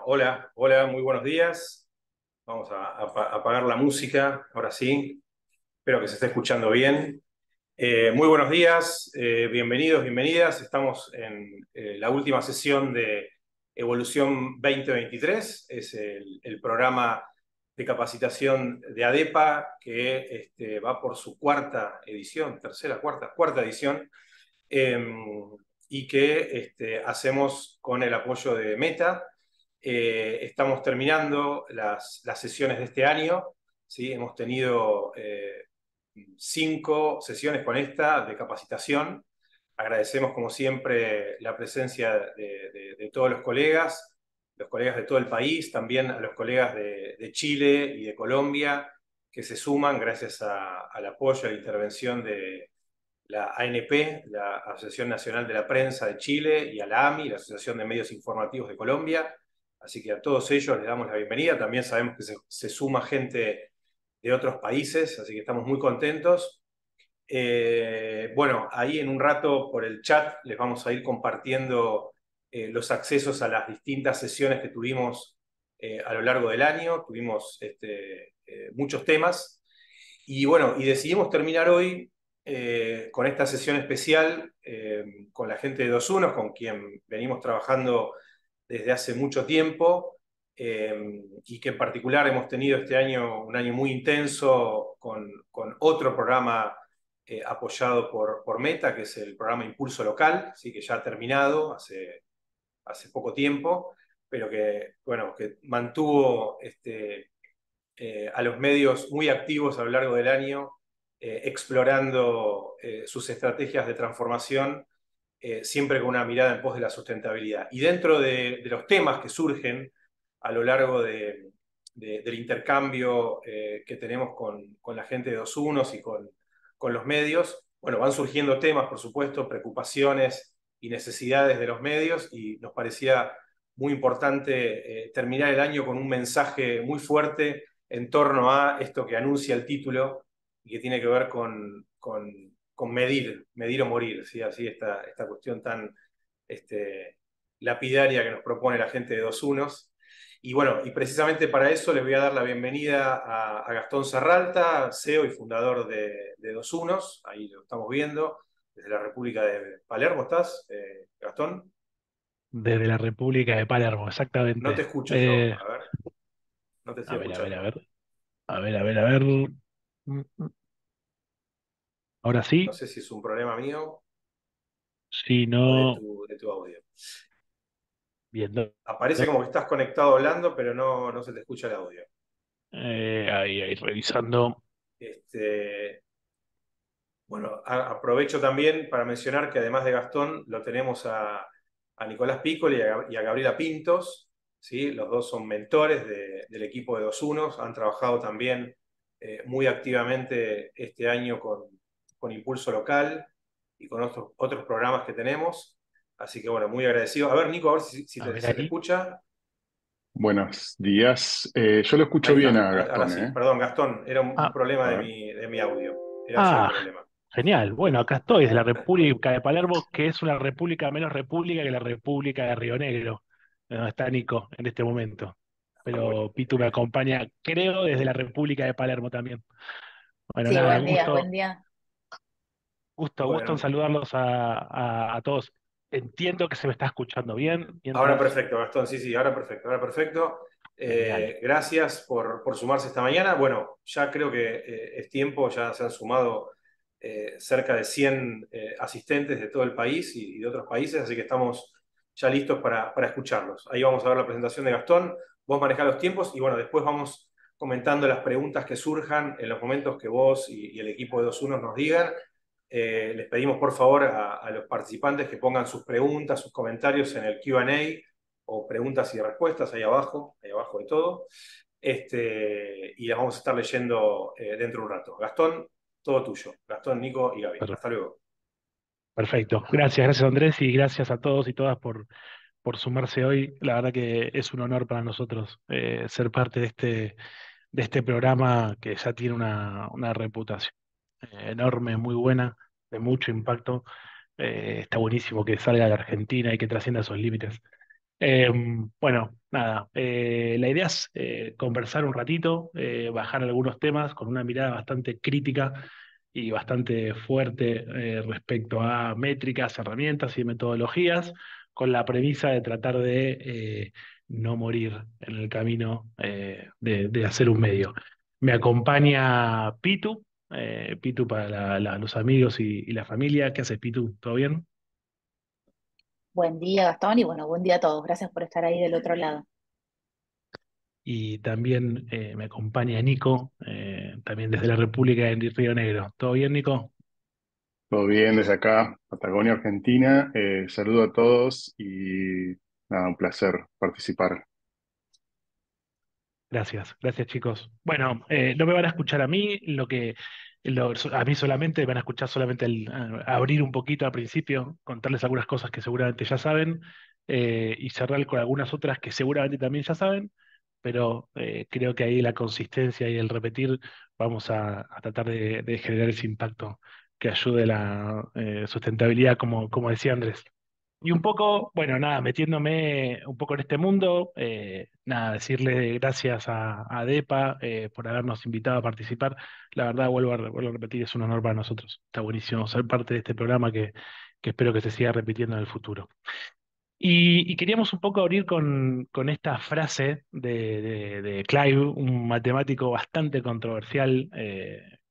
Hola, hola, muy buenos días. Vamos a apagar la música, ahora sí. Espero que se esté escuchando bien. Muy buenos días, bienvenidos, bienvenidas. Estamos en la última sesión de Evolución 2023. Es el programa de capacitación de ADEPA que va por su cuarta edición, tercera, cuarta edición, eh, y que hacemos con el apoyo de Meta. Estamos terminando las sesiones de este año, ¿sí? Hemos tenido 5 sesiones con esta de capacitación. Agradecemos, como siempre, la presencia de todos los colegas de todo el país, también a los colegas de Chile y de Colombia, que se suman gracias al apoyo, a la intervención de la ANP, la Asociación Nacional de la Prensa de Chile, y a la AMI, la Asociación de Medios Informativos de Colombia. Así que a todos ellos les damos la bienvenida. También sabemos que se suma gente de otros países, así que estamos muy contentos. Bueno, ahí en un rato por el chat les vamos a ir compartiendo los accesos a las distintas sesiones que tuvimos a lo largo del año. Tuvimos muchos temas. Y bueno, y decidimos terminar hoy con esta sesión especial con la gente de 2 con quien venimos trabajando desde hace mucho tiempo, y que en particular hemos tenido este año un año muy intenso con otro programa apoyado por Meta, que es el programa Impulso Local, ¿sí? Que ya ha terminado hace poco tiempo, pero que, bueno, que mantuvo a los medios muy activos a lo largo del año, explorando sus estrategias de transformación, siempre con una mirada en pos de la sustentabilidad. Y dentro de los temas que surgen a lo largo del intercambio que tenemos con la gente de 2 y con los medios, bueno, van surgiendo temas, por supuesto, preocupaciones y necesidades de los medios, y nos parecía muy importante terminar el año con un mensaje muy fuerte en torno a esto que anuncia el título y que tiene que ver con medir o morir, ¿sí? Así esta cuestión tan lapidaria que nos propone la gente de 2 Y bueno, y precisamente para eso les voy a dar la bienvenida a Gastón Serralta, CEO y fundador de 2 ahí lo estamos viendo, desde la República de Palermo. ¿Estás, Gastón? Desde la República de Palermo, No te exactamente. escucho yo, a ver, no te A estoy ver, a ver, a escuchando. ver, a ver, a ver, a ver. Ahora No sí, sé si es un problema mío si o no, de tu audio. viendo. Aparece como que estás conectado hablando, pero no se te escucha el audio. Ahí, revisando. Este, bueno, aprovecho también para mencionar que además de Gastón, lo tenemos a Nicolás Piccoli y a Gabriela Pintos, ¿sí? Los dos son mentores del equipo de 2 han trabajado también muy activamente este año con Impulso Local y con otros programas que tenemos. Así que bueno, muy agradecido. A ver, Nico, a ver si A ver se te ahí. escucha. Buenos días. Yo lo escucho Ahí bien está, a ahora Gastón, sí. ¿eh? Perdón, Gastón, era un Ah, problema A de ver. mi audio. Era ese el ah, problema. genial. Bueno, acá estoy, desde la República de Palermo, que es una república menos república que la República de Río Negro, donde está Nico en este momento. Ah, muy Pero Pitu me bien. acompaña, creo, desde la República de Palermo también. Bueno, Sí, nada, buen día, buen gusto. día. Gusto en Bueno, saludarlos a todos. Entiendo que se me está escuchando bien ahora mientras. perfecto, Gastón, sí, sí, ahora perfecto, ahora perfecto. Genial. Gracias por sumarse esta mañana. Bueno, ya creo que es tiempo, ya se han sumado cerca de 100 asistentes de todo el país y de otros países, así que estamos ya listos para escucharlos. Ahí vamos a ver la presentación de Gastón, vos manejás los tiempos y bueno, después vamos comentando las preguntas que surjan en los momentos que vos y el equipo de 2 nos digan. Les pedimos por favor a los participantes que pongan sus preguntas, sus comentarios en el Q&A o preguntas y respuestas ahí abajo de todo. Y las vamos a estar leyendo dentro de un rato. Gastón, todo tuyo. Gastón, Nico y Gaby. Per- Hasta luego. Perfecto. Gracias Andrés y gracias a todos y todas por sumarse hoy. La verdad que es un honor para nosotros ser parte de este programa que ya tiene una reputación enorme, muy buena, de mucho impacto. Está buenísimo que salga de Argentina y que trascienda esos límites. Bueno, nada, la idea es conversar un ratito, bajar algunos temas con una mirada bastante crítica y bastante fuerte respecto a métricas, herramientas y metodologías, con la premisa de tratar de no morir en el camino de hacer un medio. Me acompaña Pitu, Pitu para los amigos y la familia. ¿Qué haces, Pitu? ¿Todo bien? Buen día, Gastón, y bueno, buen día a todos. Gracias por estar ahí del otro lado. Y también me acompaña Nico, también desde la República de Río Negro. ¿Todo bien, Nico? Todo bien desde acá, Patagonia, Argentina. Saludo a todos y nada, un placer participar. Gracias, gracias chicos. Bueno, no me van a escuchar a mí, a mí solamente, van a escuchar solamente abrir un poquito al principio, contarles algunas cosas que seguramente ya saben, y cerrar con algunas otras que seguramente también ya saben, pero creo que ahí la consistencia y el repetir vamos a tratar de generar ese impacto que ayude a la sustentabilidad, como decía Andrés. Y un poco, bueno, nada, metiéndome un poco en este mundo, nada, decirle gracias a DEPA por habernos invitado a participar. La verdad, vuelvo a repetir, es un honor para nosotros. Está buenísimo ser parte de este programa que espero que se siga repitiendo en el futuro. Y queríamos un poco abrir con esta frase de Clive, un matemático bastante controversial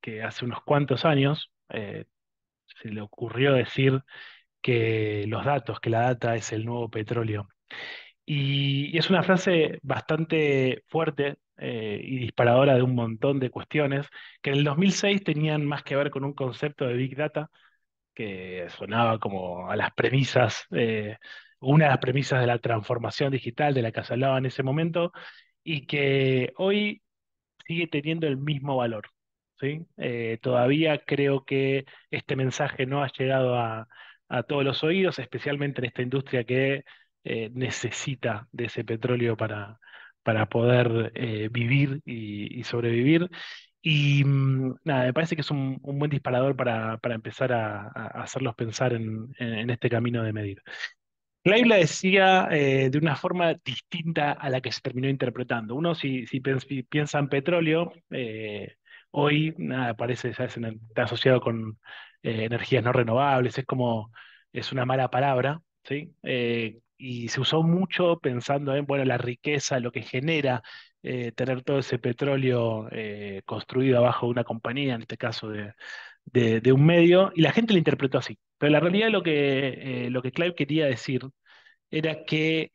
que hace unos cuantos años se le ocurrió decir que los datos, que la data es el nuevo petróleo. Y es una frase bastante fuerte y disparadora de un montón de cuestiones que en el 2006 tenían más que ver con un concepto de Big Data que sonaba como a las premisas, una de las premisas de la transformación digital de la que se hablaba en ese momento y que hoy sigue teniendo el mismo valor, ¿sí? Todavía creo que este mensaje no ha llegado a todos los oídos, especialmente en esta industria que necesita de ese petróleo para poder vivir y sobrevivir. Y nada, me parece que es un buen disparador para empezar a hacerlos pensar en este camino de medir. Clive la decía de una forma distinta a la que se terminó interpretando. Uno, si piensa en petróleo, hoy nada, parece, ya está asociado con energías no renovables, es una mala palabra, ¿sí? Y se usó mucho pensando en, bueno, la riqueza, lo que genera tener todo ese petróleo construido abajo de una compañía, en este caso de un medio, y la gente lo interpretó así. Pero la realidad lo que Clive quería decir era que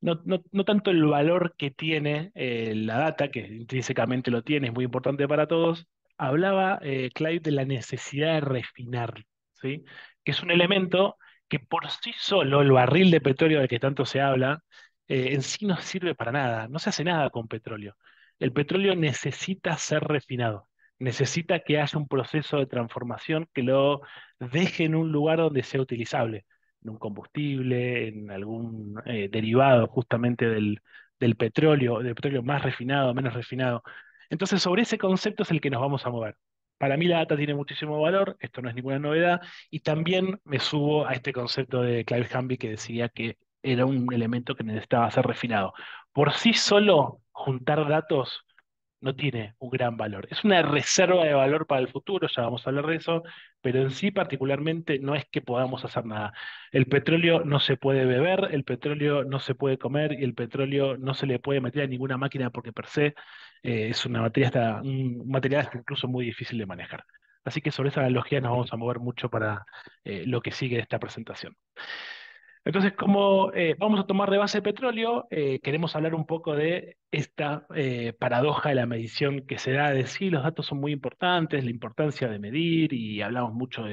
no tanto el valor que tiene la data, que intrínsecamente lo tiene, es muy importante para todos, hablaba Clive de la necesidad de refinarlo, ¿sí? Que es un elemento que por sí solo, el barril de petróleo del que tanto se habla, en sí no sirve para nada, no se hace nada con petróleo. El petróleo necesita ser refinado, necesita que haya un proceso de transformación que lo deje en un lugar donde sea utilizable en un combustible, en algún derivado justamente del petróleo más refinado, menos refinado. Entonces, sobre ese concepto es el que nos vamos a mover. Para mí la data tiene muchísimo valor, esto no es ninguna novedad, y también me subo a este concepto de Clive Hamby que decía que era un elemento que necesitaba ser refinado. Por sí solo, juntar datos no tiene un gran valor. Es una reserva de valor para el futuro, ya vamos a hablar de eso, pero en sí particularmente no es que podamos hacer nada. El petróleo no se puede beber, el petróleo no se puede comer y el petróleo no se le puede meter a ninguna máquina porque per se es una materia un material hasta incluso muy difícil de manejar. Así que sobre esa analogía nos vamos a mover mucho para lo que sigue de esta presentación. Entonces, como vamos a tomar de base petróleo, queremos hablar un poco de esta paradoja de la medición que se da de sí, los datos son muy importantes, la importancia de medir y hablamos mucho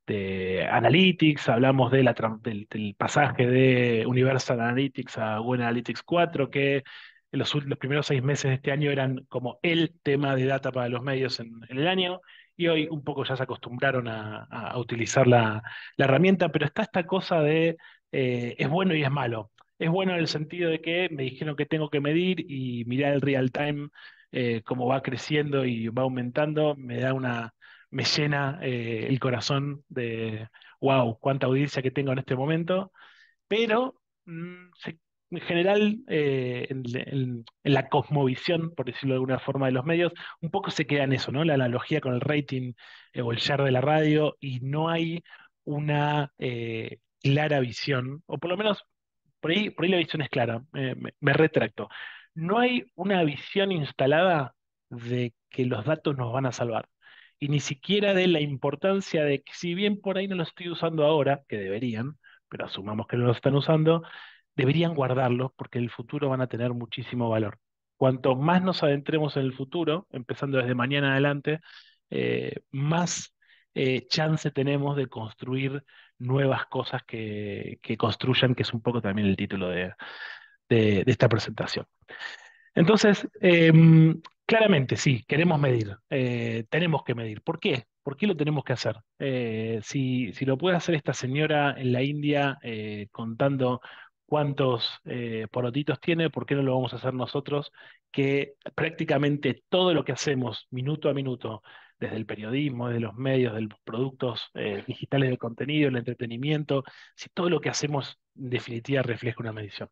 de Analytics, hablamos del pasaje de Universal Analytics a Google Analytics 4, que en los primeros 6 meses de este año eran como el tema de data para los medios en el año. Y hoy un poco ya se acostumbraron a utilizar la herramienta, pero está esta cosa de es bueno y es malo. Es bueno en el sentido de que me dijeron que tengo que medir y mirar el real time, cómo va creciendo y va aumentando, me llena el corazón de, wow, cuánta audiencia que tengo en este momento, pero En general, en la cosmovisión, por decirlo de alguna forma, de los medios, un poco se queda en eso, ¿no? La analogía con el rating o el share de la radio, y no hay una clara visión, o por lo menos por ahí la visión es clara, me retracto. No hay una visión instalada de que los datos nos van a salvar. Y ni siquiera de la importancia de que si bien por ahí no los estoy usando ahora, que deberían, pero asumamos que no los están usando, deberían guardarlos porque en el futuro van a tener muchísimo valor. Cuanto más nos adentremos en el futuro, empezando desde mañana adelante, más chance tenemos de construir nuevas cosas que construyan, que es un poco también el título de esta presentación. Entonces, claramente sí, queremos medir, tenemos que medir. ¿Por qué? ¿Por qué lo tenemos que hacer? Si lo puede hacer esta señora en la India contando cuántos porotitos tiene, ¿por qué no lo vamos a hacer nosotros? Que prácticamente todo lo que hacemos minuto a minuto, desde el periodismo, desde los medios, de los productos digitales de contenido, el entretenimiento, si todo lo que hacemos en definitiva refleja una medición.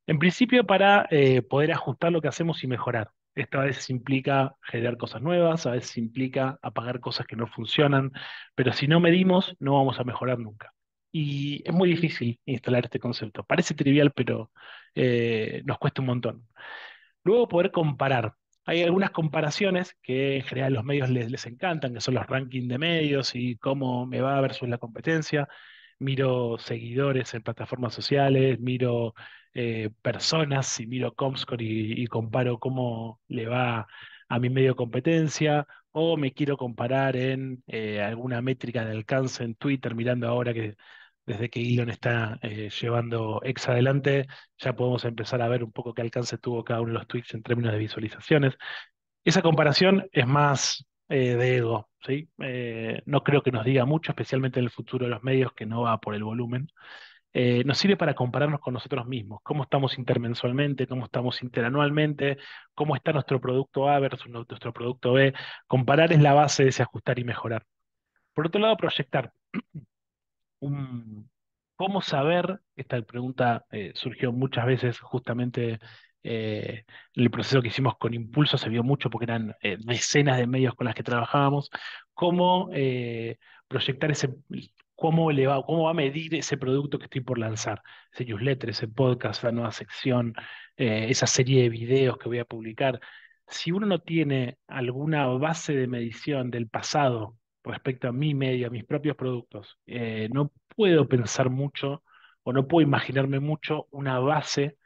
En principio, para poder ajustar lo que hacemos y mejorar. Esta vez implica generar cosas nuevas, a veces implica apagar cosas que no funcionan, pero si no medimos, no vamos a mejorar nunca. Y es muy difícil instalar este concepto. Parece trivial, pero nos cuesta un montón. Luego poder comparar. Hay algunas comparaciones que en general los medios les encantan, que son los rankings de medios y cómo me va versus la competencia. Miro seguidores en plataformas sociales, miro personas y miro Comscore y comparo cómo le va a mi medio competencia, o me quiero comparar en alguna métrica de alcance en Twitter, mirando ahora que desde que Elon está llevando X adelante, ya podemos empezar a ver un poco qué alcance tuvo cada uno de los tweets en términos de visualizaciones. Esa comparación es más de ego, ¿sí? No creo que nos diga mucho, especialmente en el futuro de los medios, que no va por el volumen. Nos sirve para compararnos con nosotros mismos, cómo estamos intermensualmente, cómo estamos interanualmente, cómo está nuestro producto A versus nuestro producto B. Comparar es la base de ese ajustar y mejorar. Por otro lado, proyectar un, ¿cómo saber? Esta pregunta surgió muchas veces justamente en el proceso que hicimos con Impulso, se vio mucho porque eran decenas de medios con las que trabajábamos. ¿Cómo proyectar cómo va a medir ese producto que estoy por lanzar? Ese newsletter, ese podcast, la nueva sección, esa serie de videos que voy a publicar. Si uno no tiene alguna base de medición del pasado respecto a mi medio, a mis propios productos, no puedo pensar mucho o no puedo imaginarme mucho una base,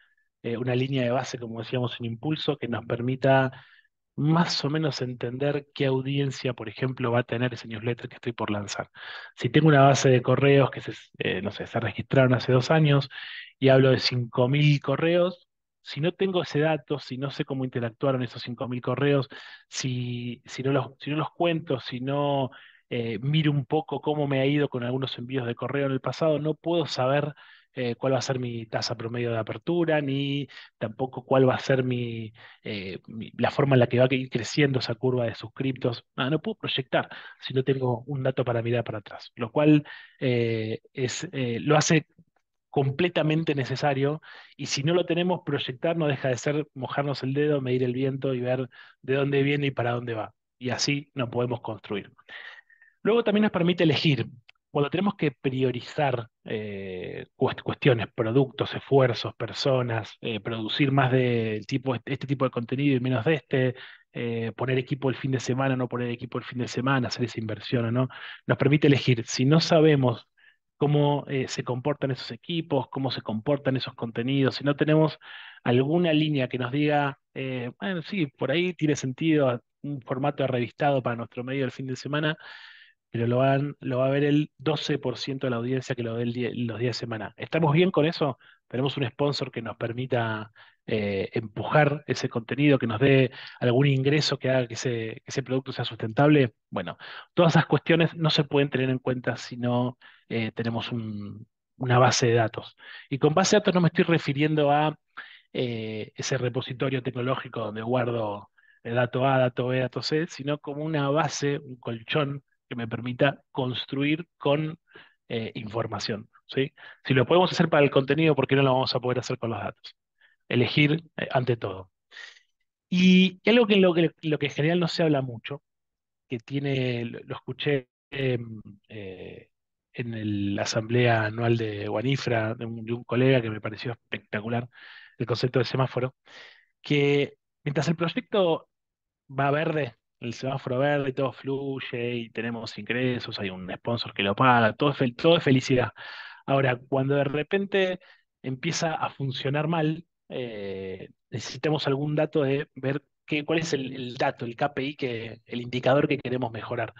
una línea de base, como decíamos en Impulso, que nos permita más o menos entender qué audiencia, por ejemplo, va a tener ese newsletter que estoy por lanzar. Si tengo una base de correos que no sé, se registraron hace 2 años y hablo de 5.000 correos, si no tengo ese dato, si no sé cómo interactuaron esos 5.000 correos, si no los cuento, si no miro un poco cómo me ha ido con algunos envíos de correo en el pasado, no puedo saber cuál va a ser mi tasa promedio de apertura, ni tampoco cuál va a ser la forma en la que va a ir creciendo esa curva de suscriptos. No puedo proyectar si no tengo un dato para mirar para atrás, lo cual lo hace completamente necesario, y si no lo tenemos, proyectar no deja de ser mojarnos el dedo, medir el viento y ver de dónde viene y para dónde va. Y así no podemos construir. Luego también nos permite elegir. Cuando tenemos que priorizar cuestiones, productos, esfuerzos, personas, producir más de este tipo de contenido y menos de este, poner equipo el fin de semana, no poner equipo el fin de semana, hacer esa inversión o no, nos permite elegir. Si no sabemos cómo se comportan esos equipos, cómo se comportan esos contenidos, si no tenemos alguna línea que nos diga, bueno, sí, por ahí tiene sentido un formato de revistado para nuestro medio del fin de semana, pero lo va a ver el 12% de la audiencia que lo ve los días de semana. ¿Estamos bien con eso? ¿Tenemos un sponsor que nos permita empujar ese contenido, que nos dé algún ingreso que haga que ese producto sea sustentable? Bueno, todas esas cuestiones no se pueden tener en cuenta si no tenemos una base de datos. Y con base de datos no me estoy refiriendo a ese repositorio tecnológico donde guardo dato A, dato B, dato C, sino como una base, un colchón que me permita construir con información. ¿sí? Si lo podemos hacer para el contenido, ¿por qué no lo vamos a poder hacer con los datos? Elegir ante todo. Y algo que lo que en general no se habla mucho, que tiene, lo escuché en la asamblea anual de Wanifra, de un colega que me pareció espectacular, el concepto del semáforo, que mientras el proyecto va verde, el semáforo verde y todo fluye y tenemos ingresos, hay un sponsor que lo paga, todo es felicidad. Ahora, cuando de repente empieza a funcionar mal, necesitamos algún dato de ver cuál es el dato, el KPI, el indicador que queremos mejorar.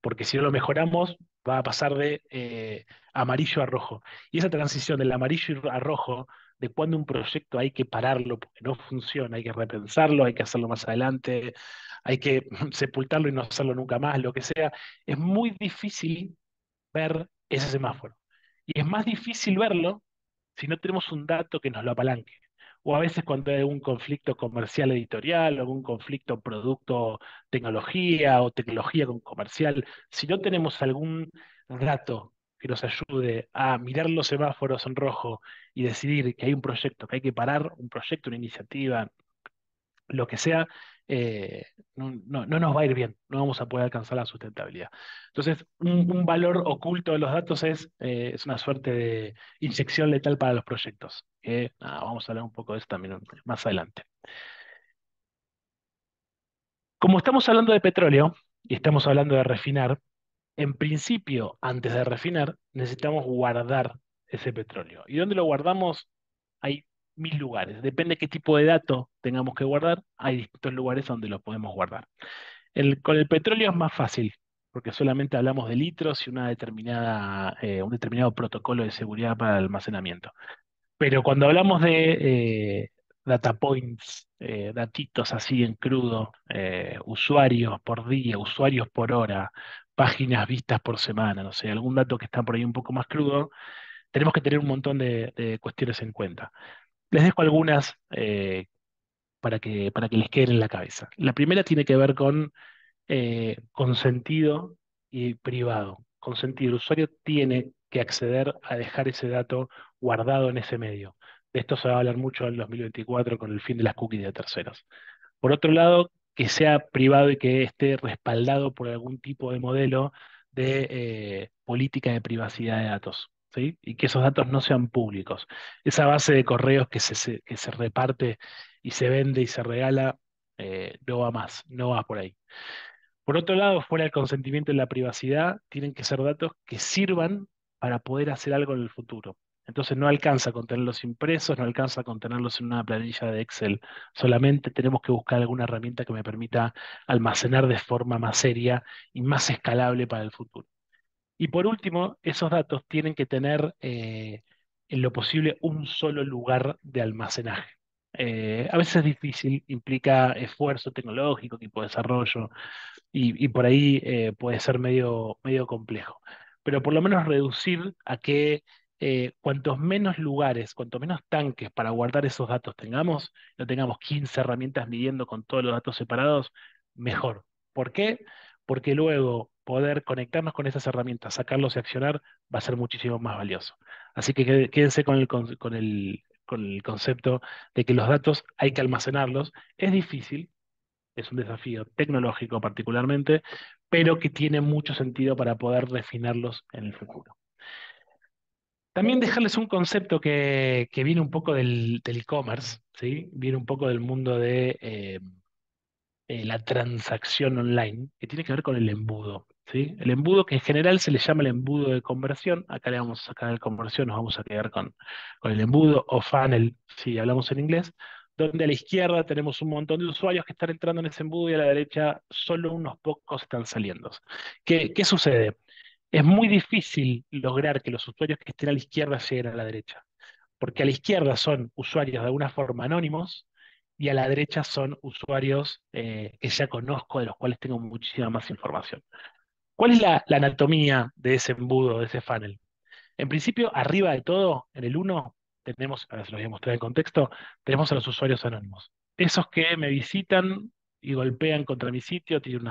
Porque si no lo mejoramos, va a pasar de amarillo a rojo. Y esa transición del amarillo a rojo, de cuando un proyecto hay que pararlo porque no funciona, hay que repensarlo, hay que hacerlo más adelante, hay que sepultarlo y no hacerlo nunca más, lo que sea, es muy difícil ver ese semáforo. Y es más difícil verlo si no tenemos un dato que nos lo apalanque. O a veces cuando hay algún conflicto comercial editorial, algún conflicto producto tecnología o tecnología con comercial, si no tenemos algún dato que nos ayude a mirar los semáforos en rojo y decidir que hay un proyecto, que hay que parar un proyecto, una iniciativa, lo que sea, no nos va a ir bien, no vamos a poder alcanzar la sustentabilidad. Entonces, un valor oculto de los datos es una suerte de inyección letal para los proyectos, que vamos a hablar un poco de eso también más adelante. Como estamos hablando de petróleo y estamos hablando de refinar, en principio, antes de refinar, necesitamos guardar ese petróleo. ¿Y dónde lo guardamos? Hay 1000 lugares. Depende qué tipo de dato tengamos que guardar, hay distintos lugares donde lo podemos guardar. Con el petróleo es más fácil, porque solamente hablamos de litros y un determinado protocolo de seguridad para el almacenamiento. Pero cuando hablamos de data points, datitos así en crudo, usuarios por día, usuarios por hora, páginas vistas por semana, no sé, algún dato que está por ahí un poco más crudo, tenemos que tener un montón de cuestiones en cuenta. Les dejo algunas para que les queden en la cabeza. La primera tiene que ver con consentido y privado. Consentido, el usuario tiene que acceder a dejar ese dato guardado en ese medio. De esto se va a hablar mucho en 2024 con el fin de las cookies de terceros. Por otro lado, que sea privado y que esté respaldado por algún tipo de modelo de política de privacidad de datos, ¿sí? Y que esos datos no sean públicos. Esa base de correos que se reparte y se vende y se regala, no va más, no va por ahí. Por otro lado, fuera del consentimiento y la privacidad, tienen que ser datos que sirvan para poder hacer algo en el futuro. Entonces no alcanza con tenerlos impresos, no alcanza con tenerlos en una planilla de Excel. Solamente tenemos que buscar alguna herramienta que me permita almacenar de forma más seria y más escalable para el futuro. Y por último, esos datos tienen que tener en lo posible un solo lugar de almacenaje. A veces es difícil, implica esfuerzo tecnológico, equipo de desarrollo, y por ahí puede ser medio complejo. Pero por lo menos reducir a que cuantos menos lugares, cuantos menos tanques para guardar esos datos tengamos, no tengamos 15 herramientas midiendo con todos los datos separados, mejor. ¿Por qué? Porque luego poder conectarnos con esas herramientas, sacarlos y accionar, va a ser muchísimo más valioso. Así que quédense con el concepto de que los datos hay que almacenarlos. Es difícil, es un desafío tecnológico particularmente, pero que tiene mucho sentido para poder refinarlos en el futuro. También dejarles un concepto que viene un poco del e-commerce, ¿sí? Viene un poco del mundo de la transacción online, que tiene que ver con el embudo, ¿sí? El embudo, que en general se le llama el embudo de conversión. Acá le vamos a sacar el conversión, nos vamos a quedar con el embudo o funnel, si hablamos en inglés, donde a la izquierda tenemos un montón de usuarios que están entrando en ese embudo y a la derecha solo unos pocos están saliendo. ¿Qué sucede? Es muy difícil lograr que los usuarios que estén a la izquierda lleguen a la derecha, porque a la izquierda son usuarios de alguna forma anónimos y a la derecha son usuarios que ya conozco, de los cuales tengo muchísima más información. ¿Cuál es la anatomía de ese embudo, de ese funnel? En principio, arriba de todo, en el uno tenemos, ahora se los voy a mostrar en contexto, tenemos a los usuarios anónimos. Esos que me visitan y golpean contra mi sitio, tiene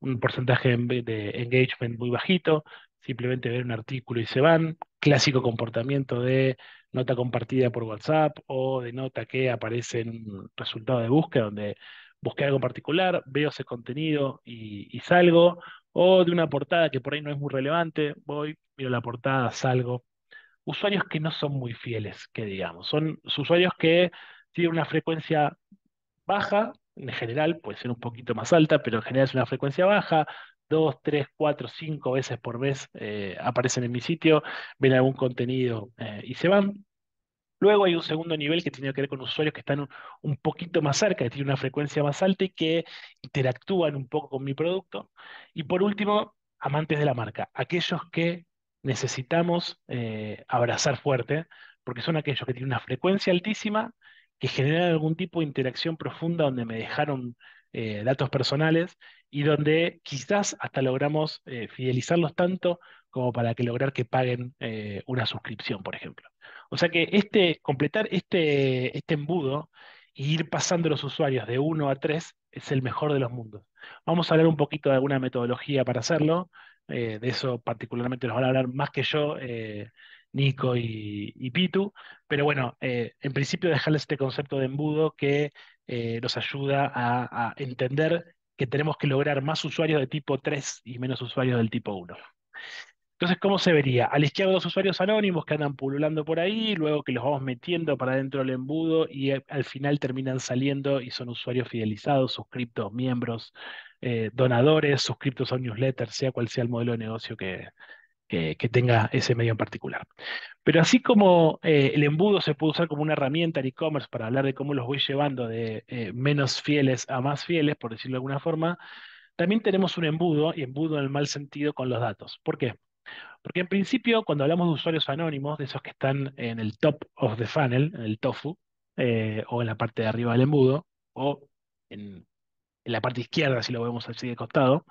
un porcentaje de engagement muy bajito, simplemente ven un artículo y se van. Clásico comportamiento de nota compartida por WhatsApp o de nota que aparece en un resultado de búsqueda donde busqué algo en particular, veo ese contenido y salgo, o de una portada que por ahí no es muy relevante, voy, miro la portada, salgo. Usuarios que no son muy fieles, que digamos, son usuarios que tienen una frecuencia baja, en general puede ser un poquito más alta, pero en general es una frecuencia baja, 2, 3, 4, 5 veces por mes aparecen en mi sitio, ven algún contenido y se van. Luego hay un segundo nivel que tiene que ver con usuarios que están un poquito más cerca, que tienen una frecuencia más alta y que interactúan un poco con mi producto. Y por último, amantes de la marca, aquellos que necesitamos abrazar fuerte, porque son aquellos que tienen una frecuencia altísima, que generan algún tipo de interacción profunda donde me dejaron datos personales y donde quizás hasta logramos fidelizarlos tanto como para que lograr que paguen una suscripción, por ejemplo. O sea que completar este embudo e ir pasando los usuarios de 1 a 3 es el mejor de los mundos. Vamos a hablar un poquito de alguna metodología para hacerlo. De eso particularmente nos van a hablar más que yo, Nico y Pitu. Pero bueno, en principio dejarles este concepto de embudo que nos ayuda a entender que tenemos que lograr más usuarios de tipo 3 y menos usuarios del tipo 1. Entonces, ¿cómo se vería? A la izquierda los usuarios anónimos que andan pululando por ahí, luego que los vamos metiendo para dentro del embudo y al final terminan saliendo y son usuarios fidelizados, suscriptos, miembros, donadores, suscriptos a un newsletter, sea cual sea el modelo de negocio que tenga ese medio en particular. Pero así como el embudo se puede usar como una herramienta en e-commerce para hablar de cómo los voy llevando de menos fieles a más fieles, por decirlo de alguna forma, también tenemos un embudo, y embudo en el mal sentido, con los datos. ¿Por qué? Porque en principio, cuando hablamos de usuarios anónimos, de esos que están en el top of the funnel, en el tofu, o en la parte de arriba del embudo, o en la parte izquierda, si lo vemos así de costado,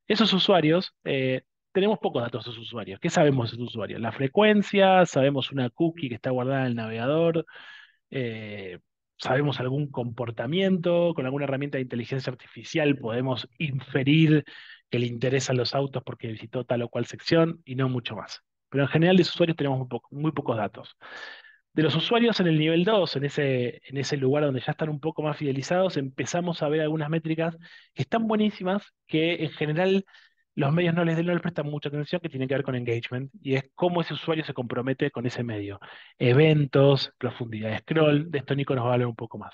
esos usuarios, tenemos pocos datos de esos usuarios. ¿Qué sabemos de esos usuarios? La frecuencia, sabemos una cookie que está guardada en el navegador, eh, sabemos algún comportamiento, con alguna herramienta de inteligencia artificial podemos inferir que le interesan los autos porque visitó tal o cual sección y no mucho más. Pero en general de usuarios tenemos muy pocos datos. De los usuarios en el nivel 2, en ese lugar donde ya están un poco más fidelizados, empezamos a ver algunas métricas que están buenísimas, que en general los medios no les prestan mucha atención, que tienen que ver con engagement, y es cómo ese usuario se compromete con ese medio. Eventos, profundidad de scroll, de esto Nico nos va a hablar un poco más.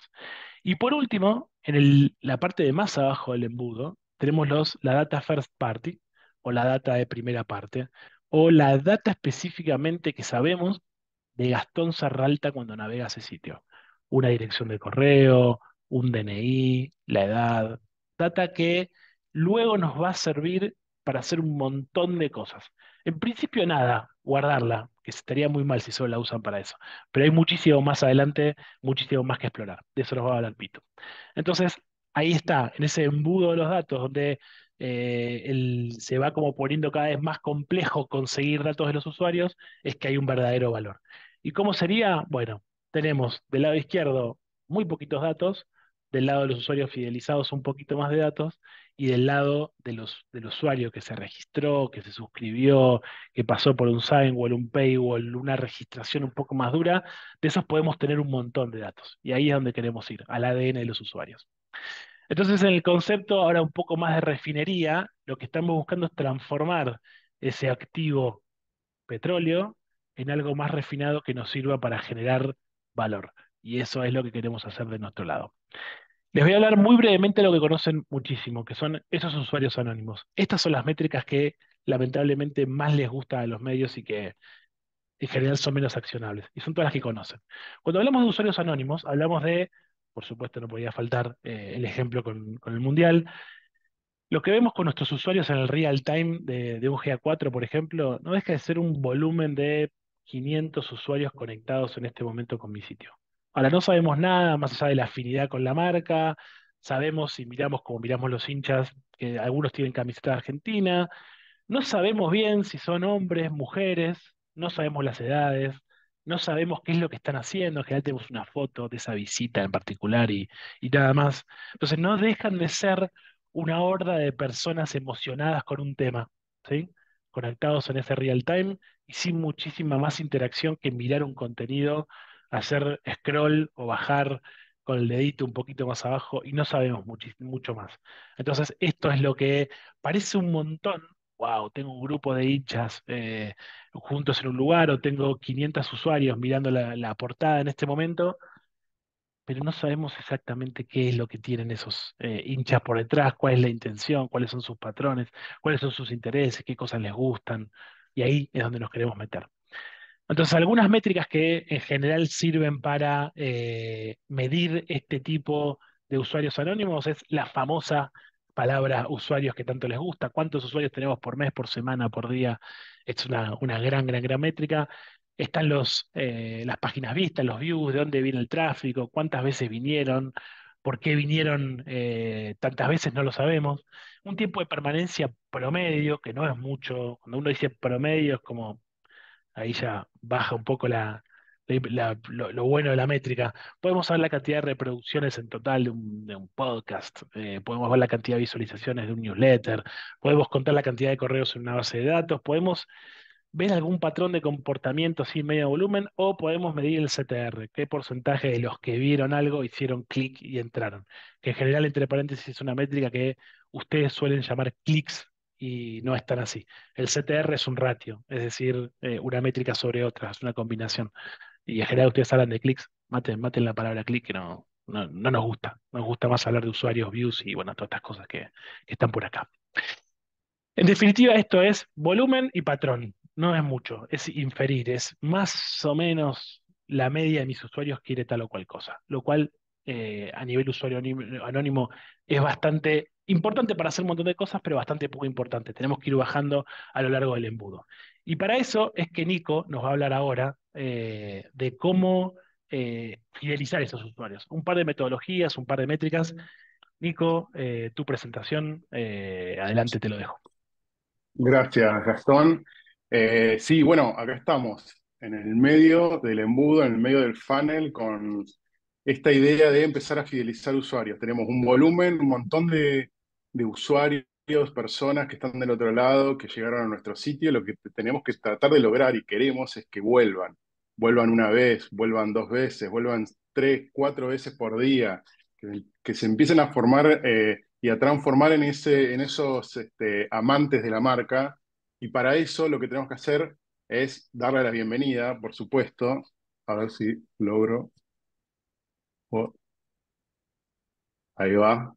Y por último, en la parte de más abajo del embudo, tenemos la data first party, o la data de primera parte, o la data específicamente que sabemos de Gastón Sarralta cuando navega ese sitio. Una dirección de correo, un DNI, la edad, data que luego nos va a servir para hacer un montón de cosas. En principio nada, guardarla, que estaría muy mal si solo la usan para eso. Pero hay muchísimo más adelante, muchísimo más que explorar. De eso nos va a hablar Pito. Entonces, ahí está, en ese embudo de los datos, donde se va como poniendo cada vez más complejo conseguir datos de los usuarios, es que hay un verdadero valor. ¿Y cómo sería? Bueno, tenemos del lado izquierdo muy poquitos datos, del lado de los usuarios fidelizados un poquito más de datos, y del lado del usuario que se registró, que se suscribió, que pasó por un Signwall, un Paywall, una registración un poco más dura, de esos podemos tener un montón de datos. Y ahí es donde queremos ir, al ADN de los usuarios. Entonces, en el concepto ahora un poco más de refinería, lo que estamos buscando es transformar ese activo petróleo en algo más refinado que nos sirva para generar valor. Y eso es lo que queremos hacer de nuestro lado. Les voy a hablar muy brevemente de lo que conocen muchísimo, que son esos usuarios anónimos. Estas son las métricas que lamentablemente más les gusta a los medios y que en general son menos accionables. Y son todas las que conocen. Cuando hablamos de usuarios anónimos, hablamos de, por supuesto no podía faltar el ejemplo con el Mundial, lo que vemos con nuestros usuarios en el real time de un GA4, por ejemplo, no deja de ser un volumen de 500 usuarios conectados en este momento con mi sitio. Ahora, no sabemos nada más allá de la afinidad con la marca, sabemos si miramos como miramos los hinchas, que algunos tienen camiseta de Argentina, no sabemos bien si son hombres, mujeres, no sabemos las edades, no sabemos qué es lo que están haciendo, en general tenemos una foto de esa visita en particular y nada más. Entonces no dejan de ser una horda de personas emocionadas con un tema, ¿sí? conectados en ese real time y sin muchísima más interacción que mirar un contenido, hacer scroll o bajar con el dedito un poquito más abajo y no sabemos mucho más. Entonces, esto es lo que parece un montón. Wow, tengo un grupo de hinchas juntos en un lugar o tengo 500 usuarios mirando la portada en este momento, pero no sabemos exactamente qué es lo que tienen esos hinchas por detrás, cuál es la intención, cuáles son sus patrones, cuáles son sus intereses, qué cosas les gustan, y ahí es donde nos queremos meter. Entonces, algunas métricas que en general sirven para medir este tipo de usuarios anónimos es la famosa palabra usuarios que tanto les gusta. ¿Cuántos usuarios tenemos por mes, por semana, por día? Es una gran métrica. Están las páginas vistas, los views, de dónde viene el tráfico, cuántas veces vinieron, por qué vinieron tantas veces, no lo sabemos. Un tiempo de permanencia promedio, que no es mucho. Cuando uno dice promedio es como ahí ya baja un poco lo bueno de la métrica. Podemos ver la cantidad de reproducciones en total de un podcast, podemos ver la cantidad de visualizaciones de un newsletter, podemos contar la cantidad de correos en una base de datos, podemos ver algún patrón de comportamiento así medio volumen o podemos medir el CTR, qué porcentaje de los que vieron algo hicieron clic y entraron, que en general entre paréntesis es una métrica que ustedes suelen llamar clics y no es tan así. El CTR es un ratio, es decir, una métrica sobre otra, es una combinación. Y en general ustedes hablan de clics, maten la palabra clic que no nos gusta. Nos gusta más hablar de usuarios, views y bueno, todas estas cosas que están por acá. En definitiva, esto es volumen y patrón. No es mucho, es inferir, es más o menos la media de mis usuarios quiere tal o cual cosa, lo cual a nivel usuario anónimo es bastante importante para hacer un montón de cosas, pero bastante poco importante. Tenemos que ir bajando a lo largo del embudo. Y para eso es que Nico nos va a hablar ahora de cómo fidelizar a esos usuarios. Un par de metodologías, un par de métricas. Nico, tu presentación, adelante te lo dejo. Gracias, Gastón. Sí, bueno, acá estamos, en el medio del embudo, en el medio del funnel, con esta idea de empezar a fidelizar usuarios. Tenemos un volumen, un montón de usuarios, personas que están del otro lado, que llegaron a nuestro sitio. Lo que tenemos que tratar de lograr y queremos es que vuelvan. Vuelvan una vez, vuelvan dos veces, vuelvan tres, cuatro veces por día, que se empiecen a formar y a transformar en esos amantes de la marca. Y para eso lo que tenemos que hacer es darle la bienvenida, por supuesto. A ver si logro. Oh, ahí va.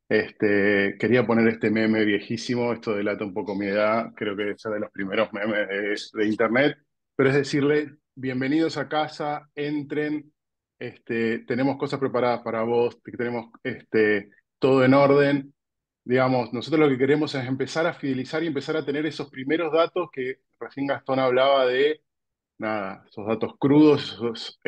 Quería poner este meme viejísimo, esto delata un poco mi edad, creo que es de los primeros memes de internet, pero es decirle, bienvenidos a casa, entren, tenemos cosas preparadas para vos, tenemos todo en orden. Digamos, nosotros lo que queremos es empezar a fidelizar y empezar a tener esos primeros datos que recién Gastón hablaba de nada, esos datos crudos, esos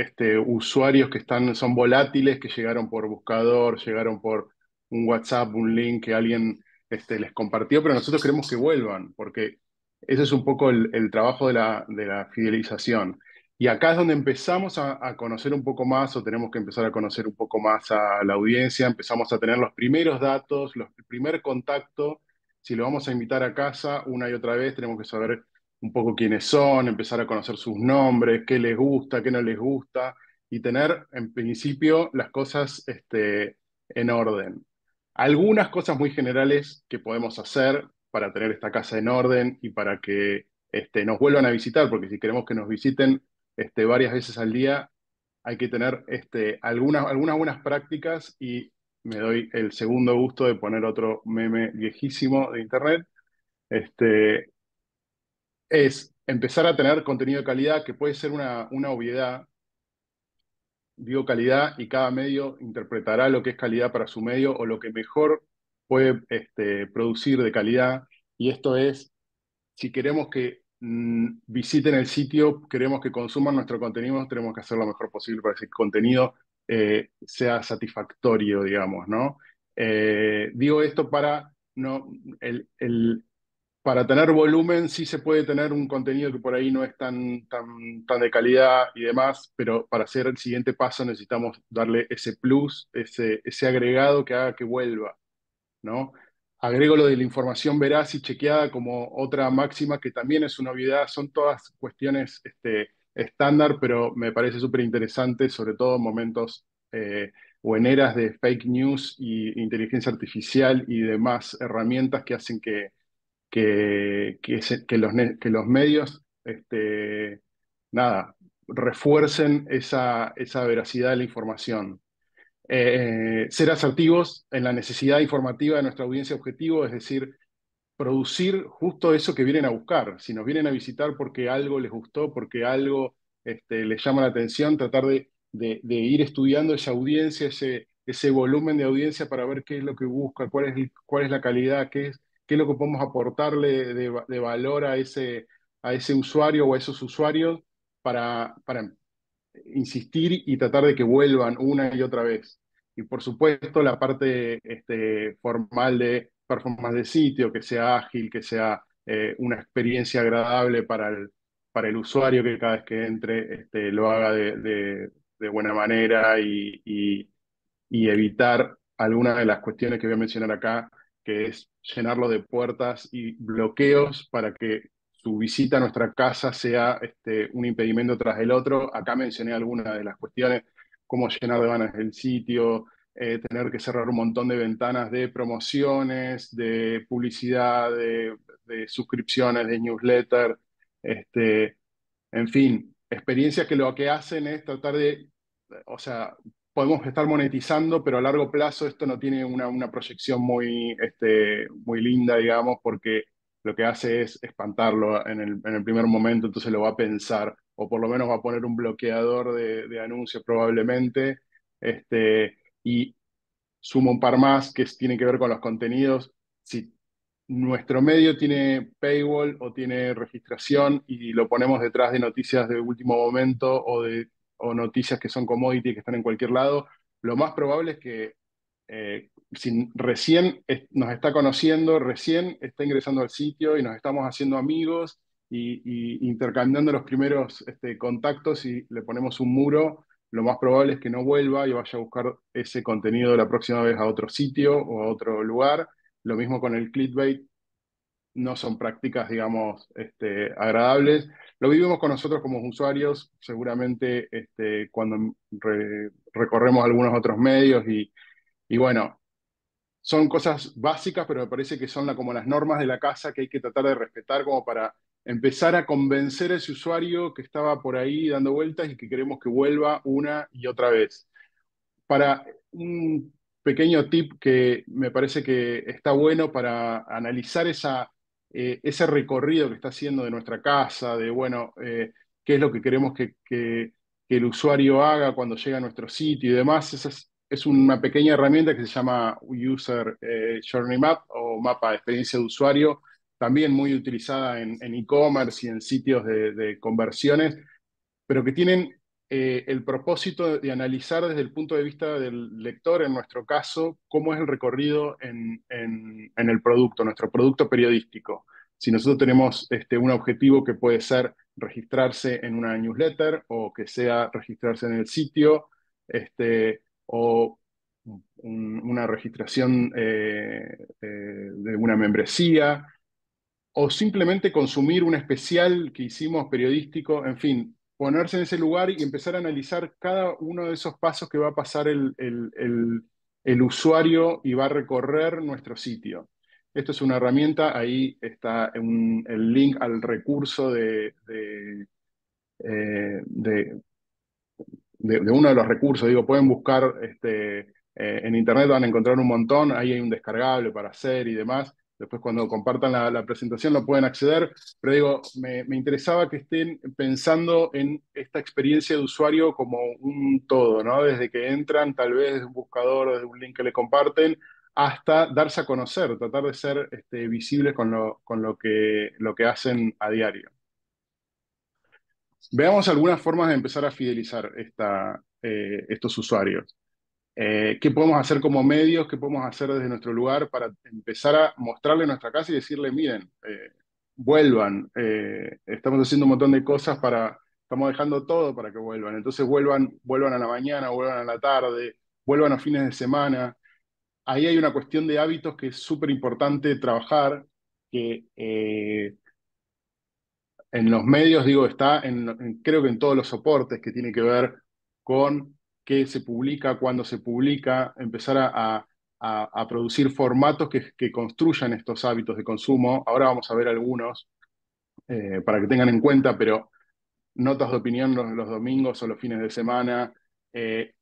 usuarios que son volátiles, que llegaron por buscador, llegaron por un WhatsApp, un link que alguien les compartió, pero nosotros queremos que vuelvan, porque ese es un poco el trabajo de la fidelización. Y acá es donde empezamos a conocer un poco más, o tenemos que empezar a conocer un poco más a la audiencia, empezamos a tener los primeros datos, el primer contacto. Si lo vamos a invitar a casa una y otra vez, tenemos que saber un poco quiénes son, empezar a conocer sus nombres, qué les gusta, qué no les gusta, y tener en principio las cosas en orden. Algunas cosas muy generales que podemos hacer para tener esta casa en orden y para que nos vuelvan a visitar, porque si queremos que nos visiten varias veces al día, hay que tener algunas buenas prácticas y me doy el segundo gusto de poner otro meme viejísimo de internet. Este, es empezar a tener contenido de calidad que puede ser una obviedad. Digo calidad y cada medio interpretará lo que es calidad para su medio o lo que mejor puede producir de calidad. Y esto es, si queremos que visiten el sitio, queremos que consuman nuestro contenido, tenemos que hacer lo mejor posible para que ese contenido sea satisfactorio, digamos, ¿no? Digo esto para no, para tener volumen sí se puede tener un contenido que por ahí no es tan de calidad y demás, pero para hacer el siguiente paso necesitamos darle ese plus, ese agregado que haga que vuelva, ¿no? agrego lo de la información veraz y chequeada como otra máxima que también es una obviedad. Son todas cuestiones estándar, pero me parece súper interesante, sobre todo en momentos o en eras de fake news y inteligencia artificial y demás herramientas que hacen que los medios nada, refuercen esa veracidad de la información. Ser asertivos en la necesidad informativa de nuestra audiencia objetivo, es decir, producir justo eso que vienen a buscar. Si nos vienen a visitar porque algo les gustó, porque algo les llama la atención, tratar de ir estudiando esa audiencia, ese volumen de audiencia para ver qué es lo que busca, cuál es la calidad, qué es lo que podemos aportarle de valor a ese usuario o a esos usuarios para insistir y tratar de que vuelvan una y otra vez. Y por supuesto la parte formal de performance de sitio, que sea ágil, que sea una experiencia agradable para el usuario, que cada vez que entre lo haga de buena manera y evitar alguna de las cuestiones que voy a mencionar acá, que es llenarlo de puertas y bloqueos para que su visita a nuestra casa sea un impedimento tras el otro. Acá mencioné algunas de las cuestiones, cómo llenar de ganas el sitio, tener que cerrar un montón de ventanas de promociones, de publicidad, de suscripciones, de newsletter, este, en fin, experiencias que lo que hacen es tratar de, o sea, podemos estar monetizando, pero a largo plazo esto no tiene una proyección muy linda, digamos, porque lo que hace es espantarlo en el primer momento, entonces lo va a pensar, o por lo menos va a poner un bloqueador de anuncios probablemente, y sumo un par más que tienen que ver con los contenidos. Si nuestro medio tiene paywall o tiene registración y lo ponemos detrás de noticias de último momento o noticias que son commodity que están en cualquier lado, lo más probable es que si recién nos está conociendo, recién está ingresando al sitio y nos estamos haciendo amigos y intercambiando los primeros contactos y le ponemos un muro, lo más probable es que no vuelva y vaya a buscar ese contenido la próxima vez a otro sitio o a otro lugar. Lo mismo con el clickbait, no son prácticas, digamos, agradables. Lo vivimos con nosotros como usuarios, seguramente cuando recorremos algunos otros medios y bueno, son cosas básicas, pero me parece que son como las normas de la casa que hay que tratar de respetar como para empezar a convencer a ese usuario que estaba por ahí dando vueltas y que queremos que vuelva una y otra vez. Para un pequeño tip que me parece que está bueno para analizar ese recorrido que está haciendo de nuestra casa, de, bueno, qué es lo que queremos que el usuario haga cuando llega a nuestro sitio y demás. Esa es una pequeña herramienta que se llama User Journey Map o mapa de experiencia de usuario, también muy utilizada en e-commerce y en sitios de conversiones, pero que tienen el propósito de analizar desde el punto de vista del lector, en nuestro caso, cómo es el recorrido en el producto, nuestro producto periodístico. Si nosotros tenemos un objetivo que puede ser registrarse en una newsletter o que sea registrarse en el sitio, o una registración de una membresía, o simplemente consumir un especial que hicimos periodístico, en fin, ponerse en ese lugar y empezar a analizar cada uno de esos pasos que va a pasar el usuario y va a recorrer nuestro sitio. Esto es una herramienta, ahí está el link al recurso de de uno de los recursos. Digo, pueden buscar en internet, van a encontrar un montón, ahí hay un descargable para hacer y demás. Después cuando compartan la presentación lo pueden acceder, pero digo, me interesaba que estén pensando en esta experiencia de usuario como un todo, ¿no? Desde que entran, tal vez desde un buscador, desde un link que le comparten, hasta darse a conocer, tratar de ser visibles con lo que hacen a diario. Veamos algunas formas de empezar a fidelizar estos usuarios. ¿Qué podemos hacer como medios? ¿Qué podemos hacer desde nuestro lugar para empezar a mostrarle nuestra casa y decirle, miren, vuelvan, estamos haciendo un montón de cosas estamos dejando todo para que vuelvan. Entonces vuelvan a la mañana, vuelvan a la tarde, vuelvan a fines de semana. ahí hay una cuestión de hábitos que es súper importante trabajar, que en los medios, digo, está creo que en todos los soportes que tiene que ver con qué se publica, cuándo se publica, empezar a producir formatos que construyan estos hábitos de consumo. Ahora vamos a ver algunos para que tengan en cuenta, pero notas de opinión los domingos o los fines de semana, eh,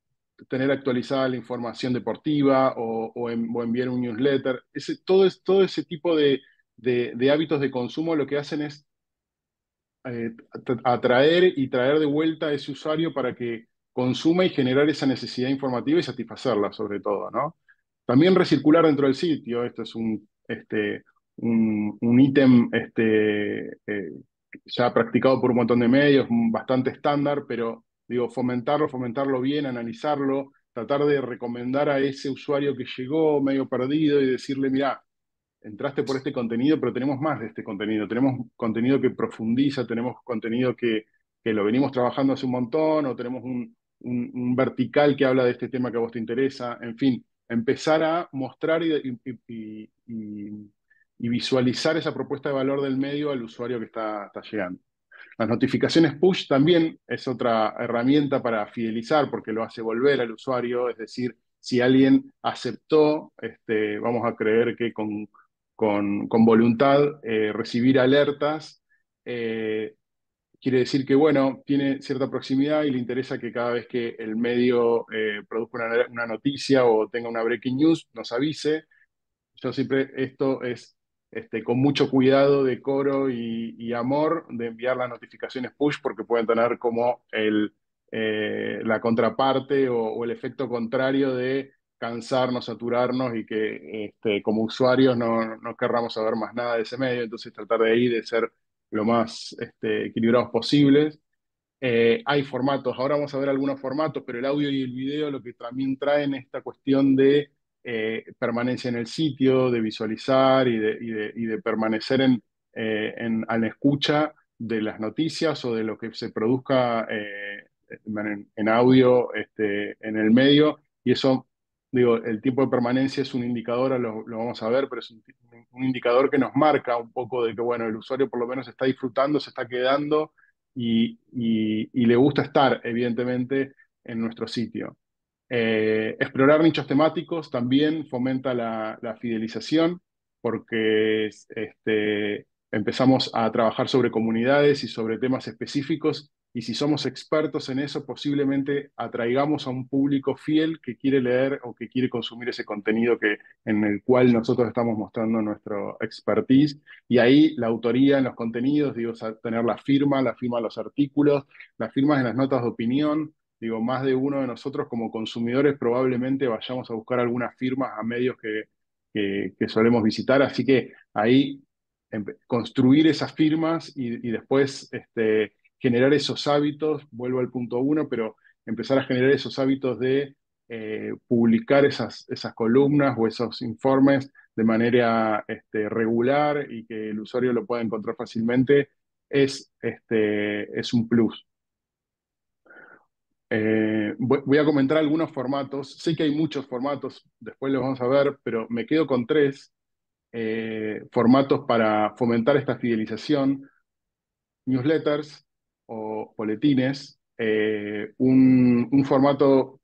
tener actualizada la información deportiva o enviar un newsletter. Todo ese tipo de hábitos de consumo lo que hacen es atraer y traer de vuelta a ese usuario para que consuma y generar esa necesidad informativa y satisfacerla sobre todo, ¿no? También recircular dentro del sitio, esto es un ítem ya practicado por un montón de medios, bastante estándar, pero digo, fomentarlo bien, analizarlo, tratar de recomendar a ese usuario que llegó medio perdido y decirle, mira, entraste por este contenido, pero tenemos más de este contenido. Tenemos contenido que profundiza, tenemos contenido que lo venimos trabajando hace un montón, o tenemos un vertical que habla de este tema que a vos te interesa. En fin, empezar a mostrar y visualizar esa propuesta de valor del medio al usuario que está llegando. Las notificaciones push también es otra herramienta para fidelizar porque lo hace volver al usuario, es decir, si alguien aceptó, vamos a creer que con voluntad recibir alertas, eh, quiere decir que, bueno, tiene cierta proximidad y le interesa que cada vez que el medio produzca una noticia o tenga una breaking news, nos avise. Yo siempre, esto es con mucho cuidado, decoro y amor de enviar las notificaciones push porque pueden tener como la contraparte o el efecto contrario de cansarnos, saturarnos y que como usuarios no querramos saber más nada de ese medio. Entonces tratar de ahí de ser lo más equilibrados posibles. Hay formatos, ahora vamos a ver algunos formatos, pero el audio y el video lo que también traen esta cuestión de permanencia en el sitio, de visualizar y de permanecer a la escucha de las noticias o de lo que se produzca en audio en el medio. Y eso, digo, el tiempo de permanencia es un indicador, lo vamos a ver, pero es un indicador que nos marca un poco de que, bueno, el usuario por lo menos está disfrutando, se está quedando y le gusta estar, evidentemente, en nuestro sitio. Explorar nichos temáticos también fomenta la fidelización porque empezamos a trabajar sobre comunidades y sobre temas específicos y si somos expertos en eso, posiblemente atraigamos a un público fiel que quiere leer o que quiere consumir ese contenido en el cual nosotros estamos mostrando nuestro expertise. Y ahí la autoría en los contenidos, digo, tener la firma de los artículos, las firmas en las notas de opinión. Digo, más de uno de nosotros como consumidores probablemente vayamos a buscar algunas firmas a medios que solemos visitar, así que ahí construir esas firmas y después generar esos hábitos, vuelvo al punto uno, pero empezar a generar esos hábitos de publicar esas columnas o esos informes de manera regular y que el usuario lo pueda encontrar fácilmente, es un plus. Voy a comentar algunos formatos. Sé que hay muchos formatos, después los vamos a ver, pero me quedo con tres formatos para fomentar esta fidelización: newsletters o boletines, un formato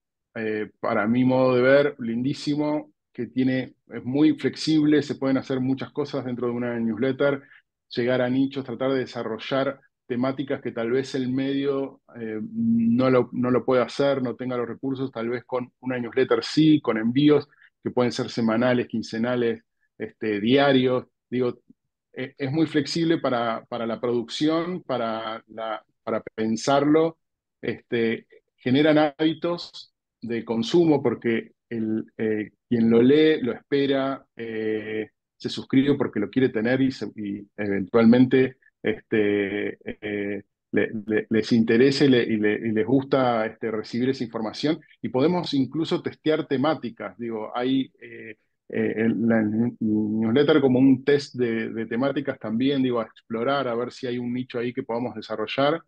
para mi modo de ver lindísimo, es muy flexible, se pueden hacer muchas cosas dentro de una newsletter, llegar a nichos, tratar de desarrollar temáticas que tal vez el medio no lo pueda hacer, no tenga los recursos, tal vez con una newsletter sí, con envíos que pueden ser semanales, quincenales, diarios. Digo, es muy flexible para la producción, para pensarlo. Generan hábitos de consumo porque quien lo lee, lo espera, se suscribe porque lo quiere tener y eventualmente les interesa y les gusta recibir esa información. Y podemos incluso testear temáticas. Digo, hay la newsletter como un test de temáticas también, digo, a explorar, a ver si hay un nicho ahí que podamos desarrollar.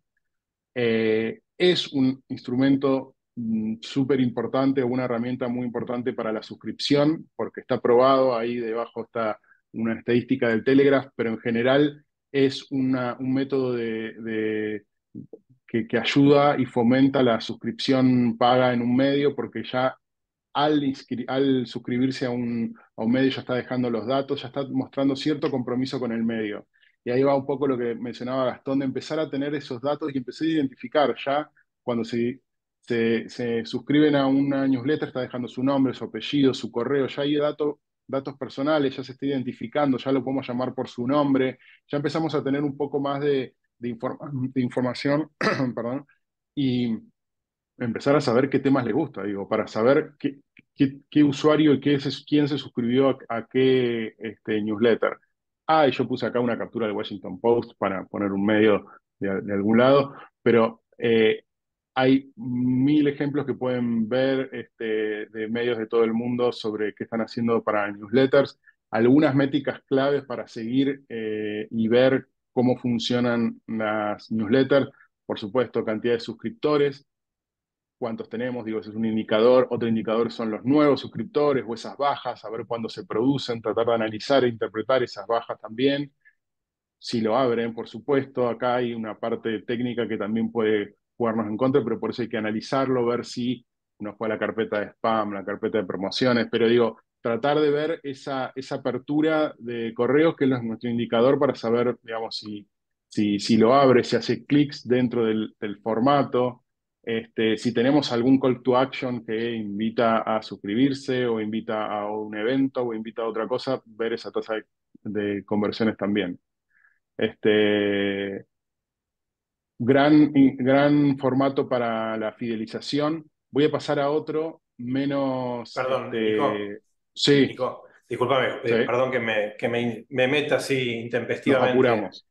Es un instrumento súper importante, una herramienta muy importante para la suscripción, porque está probado, ahí debajo está una estadística del Telegraph, pero en general es un método que ayuda y fomenta la suscripción paga en un medio, porque ya al suscribirse a un medio ya está dejando los datos, ya está mostrando cierto compromiso con el medio. Y ahí va un poco lo que mencionaba Gastón, de empezar a tener esos datos y empezar a identificar ya cuando se suscriben a una newsletter, está dejando su nombre, su apellido, su correo, ya hay datos personales, ya se está identificando, ya lo podemos llamar por su nombre, ya empezamos a tener un poco más de información, perdón, y empezar a saber qué temas le gusta, digo, para saber qué usuario y quién se suscribió a qué newsletter. Ah, y yo puse acá una captura del Washington Post para poner un medio de algún lado, pero hay mil ejemplos que pueden ver de medios de todo el mundo sobre qué están haciendo para newsletters, algunas métricas claves para seguir y ver cómo funcionan las newsletters, por supuesto, cantidad de suscriptores, cuántos tenemos, digo, ese es un indicador. Otro indicador son los nuevos suscriptores o esas bajas, a ver cuándo se producen, tratar de analizar e interpretar esas bajas también. Si lo abren, por supuesto, acá hay una parte técnica que también puede jugarnos en contra, pero por eso hay que analizarlo, ver si no fue a la carpeta de spam, la carpeta de promociones, pero digo, tratar de ver esa apertura de correos, que es nuestro indicador para saber, digamos, si lo abre, si hace clics dentro del formato, si tenemos algún call to action que invita a suscribirse o invita a un evento o invita a otra cosa, ver esa tasa de conversiones también. Este, gran formato para la fidelización. Voy a pasar a otro menos, Perdón, Nico. sí, Nico, discúlpame, sí, perdón que me meta así nos intempestivamente. apuramos.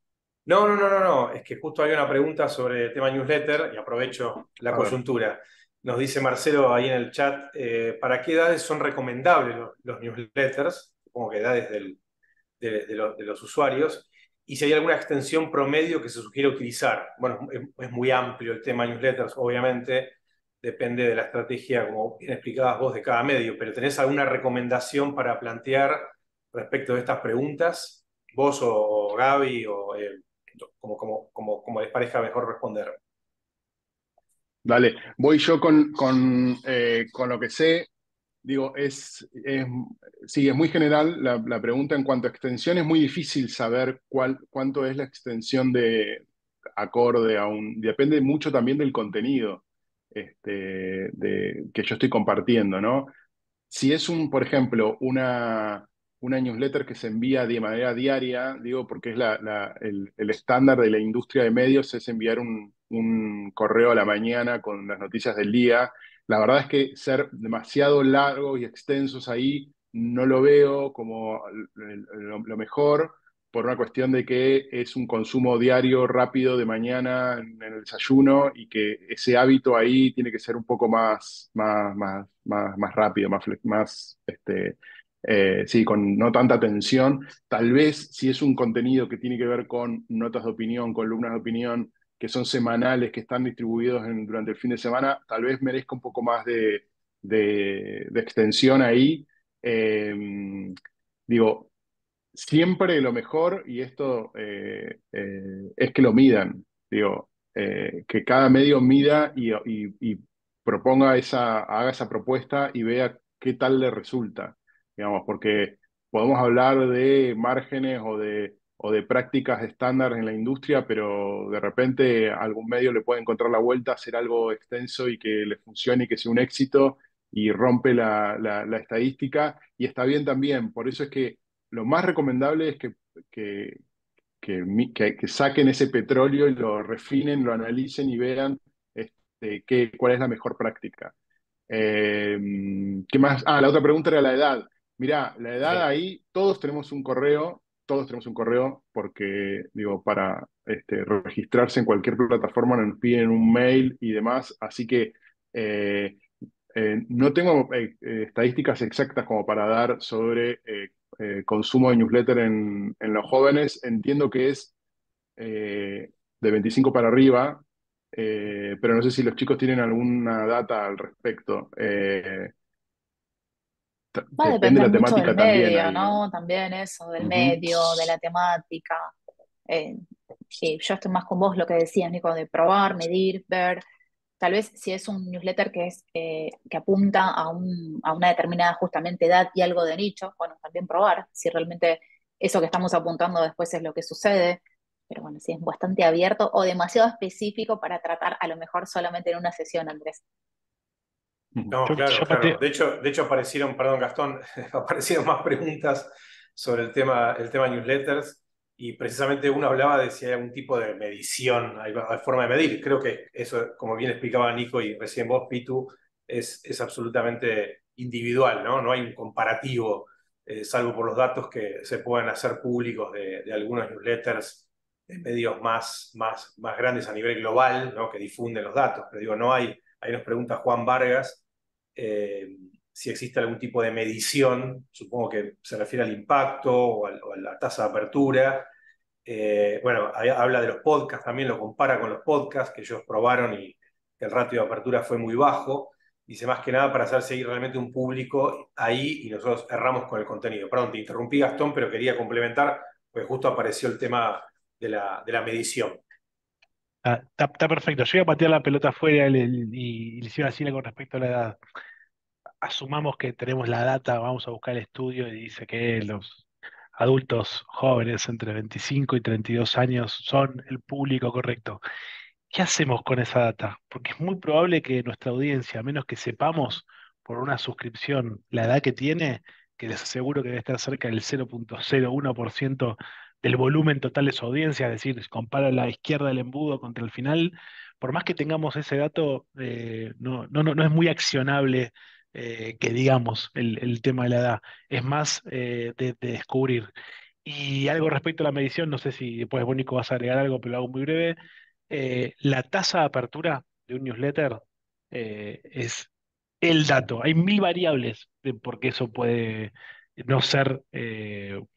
No, no, no, no, no, es que justo hay una pregunta sobre el tema newsletter y aprovecho la A ver, coyuntura. Nos dice Marcelo ahí en el chat, ¿para qué edades son recomendables los newsletters? Supongo que edades de los usuarios. Y si hay alguna extensión promedio que se sugiere utilizar. Bueno, es muy amplio el tema newsletters, obviamente, depende de la estrategia, como bien explicabas vos, de cada medio, pero ¿tenés alguna recomendación para plantear respecto de estas preguntas? Vos o Gaby, o como les parezca mejor responder. dale, voy yo con lo que sé. Digo, sí, es muy general la pregunta en cuanto a extensión. Es muy difícil saber cuánto es la extensión de acorde a un. Depende mucho también del contenido que yo estoy compartiendo, ¿no? Si es por ejemplo, una newsletter que se envía de manera diaria, digo, porque es el estándar de la industria de medios, es enviar un correo a la mañana con las noticias del día. La verdad es que ser demasiado largos y extensos ahí no lo veo como lo mejor, por una cuestión de que es un consumo diario rápido de mañana en el desayuno y que ese hábito ahí tiene que ser un poco más rápido, sí, con no tanta tensión. Tal vez si es un contenido que tiene que ver con notas de opinión, columnas de opinión, que son semanales, que están distribuidos durante el fin de semana, tal vez merezca un poco más de extensión ahí. Digo, siempre lo mejor, y esto es que lo midan, digo, que cada medio mida y proponga haga esa propuesta y vea qué tal le resulta, digamos, porque podemos hablar de márgenes o de prácticas estándar en la industria, pero de repente algún medio le puede encontrar la vuelta a hacer algo extenso y que le funcione y que sea un éxito y rompe la estadística, y está bien también, por eso es que lo más recomendable es que, que saquen ese petróleo y lo refinen, lo analicen y vean cuál es la mejor práctica. ¿Qué más? Ah, la otra pregunta era la edad. Mirá, la edad Sí. ahí, todos tenemos un correo porque, digo, para registrarse en cualquier plataforma nos piden un mail y demás, así que eh, no tengo estadísticas exactas como para dar sobre consumo de newsletter en los jóvenes. Entiendo que es de 25 para arriba, pero no sé si los chicos tienen alguna data al respecto. Va a Depende de depender la mucho del temática también medio, ahí, ¿no? ¿no? También eso, del Ujú. medio, de la temática. Eh, sí, yo estoy más con vos lo que decías, Nico, de probar, medir, ver. Tal vez si es un newsletter que apunta a una determinada justamente edad y algo de nicho, bueno, también probar si realmente eso que estamos apuntando después es lo que sucede. Pero bueno, sí es bastante abierto o demasiado específico para tratar a lo mejor solamente en una sesión, Andrés. Ujú. No, claro, Yo claro. pateo. De hecho aparecieron, perdón, Gastón, aparecieron más preguntas sobre el tema newsletters y precisamente uno hablaba de si hay algún tipo de medición, hay forma de medir. Creo que eso, como bien explicaba Nico y recién vos, Pitu, es absolutamente individual, ¿no? No hay un comparativo, salvo por los datos que se pueden hacer públicos de algunos newsletters de medios más grandes a nivel global, ¿no? Que difunden los datos. Pero digo, no hay, ahí nos pregunta Juan Vargas si existe algún tipo de medición, supongo que se refiere al impacto o a la tasa de apertura. Bueno, habla de los podcasts, también lo compara con los podcasts que ellos probaron y el ratio de apertura fue muy bajo. Dice más que nada para hacer seguir realmente un público ahí y nosotros erramos con el contenido. Perdón, te interrumpí, Gastón, pero quería complementar, porque justo apareció el tema de la medición. Está perfecto. Yo iba a patear la pelota afuera y les iba a decir con respecto a la edad. Asumamos que tenemos la data, vamos a buscar el estudio y dice que los adultos jóvenes entre 25 y 32 años son el público correcto. ¿Qué hacemos con esa data? Porque es muy probable que nuestra audiencia, a menos que sepamos por una suscripción la edad que tiene, que les aseguro que debe estar cerca del 0,01% del volumen total de su audiencia, es decir, si compara la izquierda del embudo contra el final, por más que tengamos ese dato, no es muy accionable, que digamos el tema de la edad, es más de descubrir. Y algo respecto a la medición, no sé si después, Bónico, vas a agregar algo, pero lo hago muy breve. La tasa de apertura de un newsletter es el dato. Hay mil variables de por qué eso puede no ser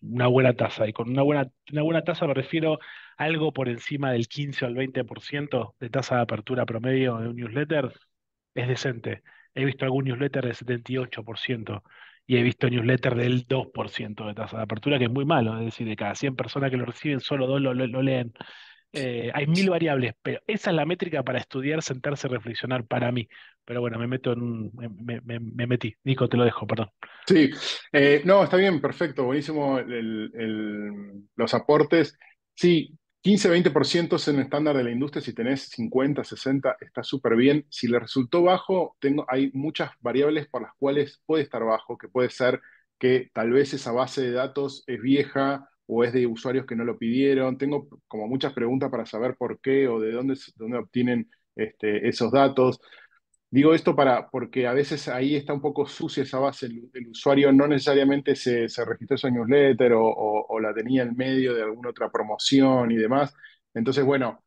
una buena tasa. Y con una buena tasa me refiero a algo por encima del 15 o el 20% de tasa de apertura promedio de un newsletter es decente. He visto algún newsletter de 78% y he visto newsletter del 2% de tasa de apertura, que es muy malo. Es decir, de cada 100 personas que lo reciben, solo dos lo leen. Hay mil variables, pero esa es la métrica para estudiar, sentarse, reflexionar para mí. Pero bueno, me meto en me metí. Nico, te lo dejo, perdón. Sí, no, está bien, perfecto, buenísimo los aportes. Sí, 15-20% es un estándar de la industria, si tenés 50-60 está súper bien. Si le resultó bajo, hay muchas variables por las cuales puede estar bajo, que puede ser que tal vez esa base de datos es vieja o es de usuarios que no lo pidieron. Tengo como muchas preguntas para saber por qué o de dónde obtienen esos datos. Digo esto porque a veces ahí está un poco sucia esa base. El usuario no necesariamente se registró esa newsletter o la tenía en medio de alguna otra promoción y demás. Entonces, bueno,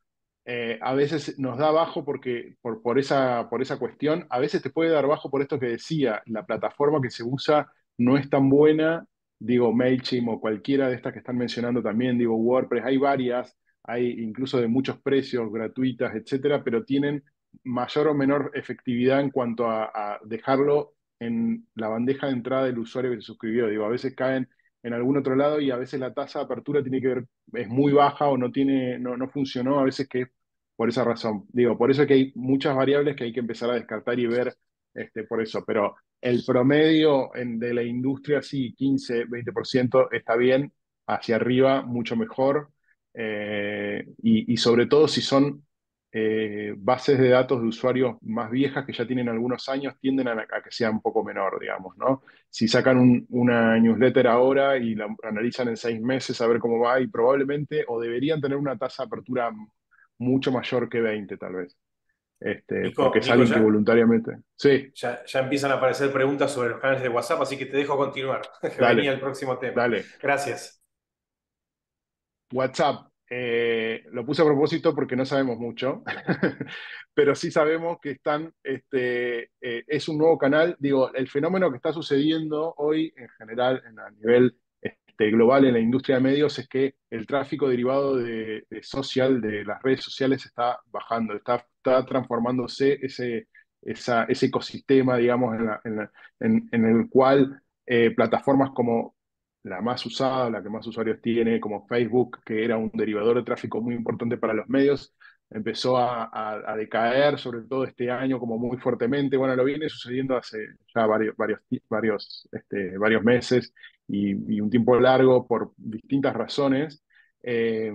a veces nos da bajo por esa cuestión. A veces te puede dar bajo por esto que decía, la plataforma que se usa no es tan buena. Digo, Mailchimp o cualquiera de estas que están mencionando también, digo, WordPress, hay varias, hay incluso de muchos precios, gratuitas, etcétera, pero tienen mayor o menor efectividad en cuanto a dejarlo en la bandeja de entrada del usuario que se suscribió. Digo, a veces caen en algún otro lado y a veces la tasa de apertura tiene que ver, es muy baja o no funcionó, a veces que es por esa razón. Digo, por eso es que hay muchas variables que hay que empezar a descartar y ver por eso. Pero el promedio de la industria, sí, 15-20% está bien, hacia arriba mucho mejor. Y sobre todo si son bases de datos de usuarios más viejas que ya tienen algunos años tienden a que sea un poco menor, digamos, ¿no? Si sacan una newsletter ahora y la analizan en 6 meses a ver cómo va, y probablemente o deberían tener una tasa de apertura mucho mayor que 20, tal vez. Porque Nico, es Nico, alguien que ya, voluntariamente. Sí, ya empiezan a aparecer preguntas sobre los canales de WhatsApp, así que te dejo continuar, que venía dale, el próximo tema. dale. Gracias. WhatsApp, lo puse a propósito porque no sabemos mucho, pero sí sabemos que es un nuevo canal. Digo, el fenómeno que está sucediendo hoy en general a nivel global en la industria de medios es que el tráfico derivado de social, de las redes sociales, está bajando, está transformándose ese ecosistema, digamos, en el cual plataformas como la más usada, la que más usuarios tiene, como Facebook, que era un derivador de tráfico muy importante para los medios, empezó a decaer, sobre todo este año, como muy fuertemente. Bueno, lo viene sucediendo hace ya varios meses y un tiempo largo por distintas razones. Eh,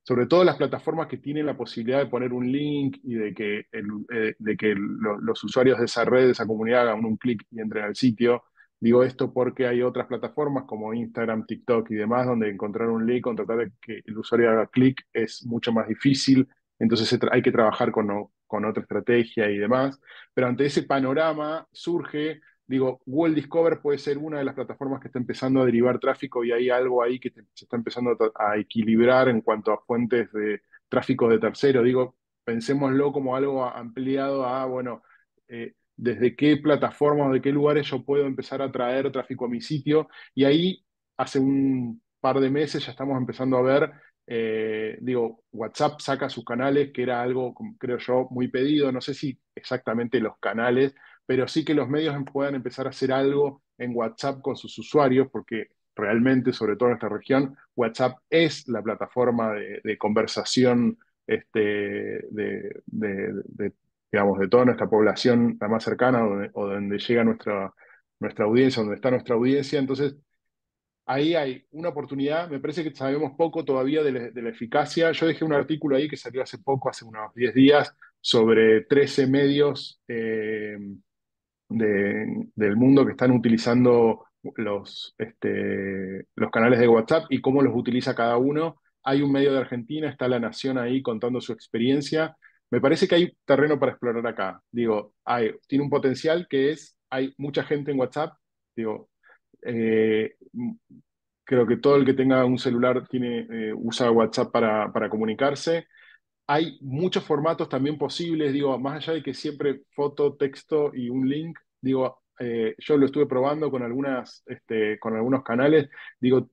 Sobre todo las plataformas que tienen la posibilidad de poner un link y de que los usuarios de esa red, de esa comunidad, hagan un clic y entren al sitio. Digo esto porque hay otras plataformas como Instagram, TikTok y demás, donde encontrar un link o tratar de que el usuario haga clic es mucho más difícil, entonces hay que trabajar con otra estrategia y demás. Pero ante ese panorama surge, digo, Google Discover puede ser una de las plataformas que está empezando a derivar tráfico y hay algo ahí que se está empezando a equilibrar en cuanto a fuentes de tráfico de tercero. Digo, pensémoslo como algo ampliado a, bueno, desde qué plataformas o de qué lugares yo puedo empezar a traer tráfico a mi sitio. Y ahí, hace un par de meses, ya estamos empezando a ver, digo, WhatsApp saca sus canales, que era algo, creo yo, muy pedido. No sé si exactamente los canales, pero sí que los medios puedan empezar a hacer algo en WhatsApp con sus usuarios, porque realmente, sobre todo en esta región, WhatsApp es la plataforma de conversación de, digamos, de toda nuestra población, la más cercana, o donde llega nuestra audiencia, donde está nuestra audiencia. Entonces, ahí hay una oportunidad. Me parece que sabemos poco todavía de la eficacia. Yo dejé un artículo ahí que salió hace poco, hace unos 10 días, sobre 13 medios del mundo que están utilizando los canales de WhatsApp y cómo los utiliza cada uno. Hay un medio de Argentina, está La Nación ahí contando su experiencia. Me parece que hay terreno para explorar acá. Digo, tiene un potencial que hay mucha gente en WhatsApp. Digo, eh, creo que todo el que tenga un celular usa WhatsApp para comunicarse. Hay muchos formatos también posibles, digo, más allá de que siempre foto, texto y un link, digo, yo lo estuve probando con algunos canales, digo,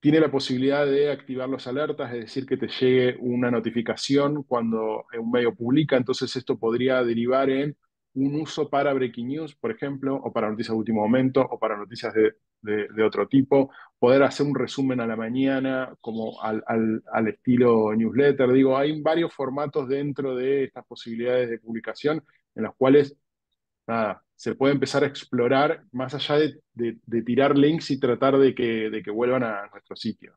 tiene la posibilidad de activar los alertas, es decir, que te llegue una notificación cuando un medio publica, entonces esto podría derivar en un uso para breaking news, por ejemplo, o para noticias de último momento, o para noticias de otro tipo, poder hacer un resumen a la mañana, como al estilo newsletter. Digo, hay varios formatos dentro de estas posibilidades de publicación en las cuales nada, se puede empezar a explorar más allá de tirar links y tratar de que vuelvan a nuestro sitio.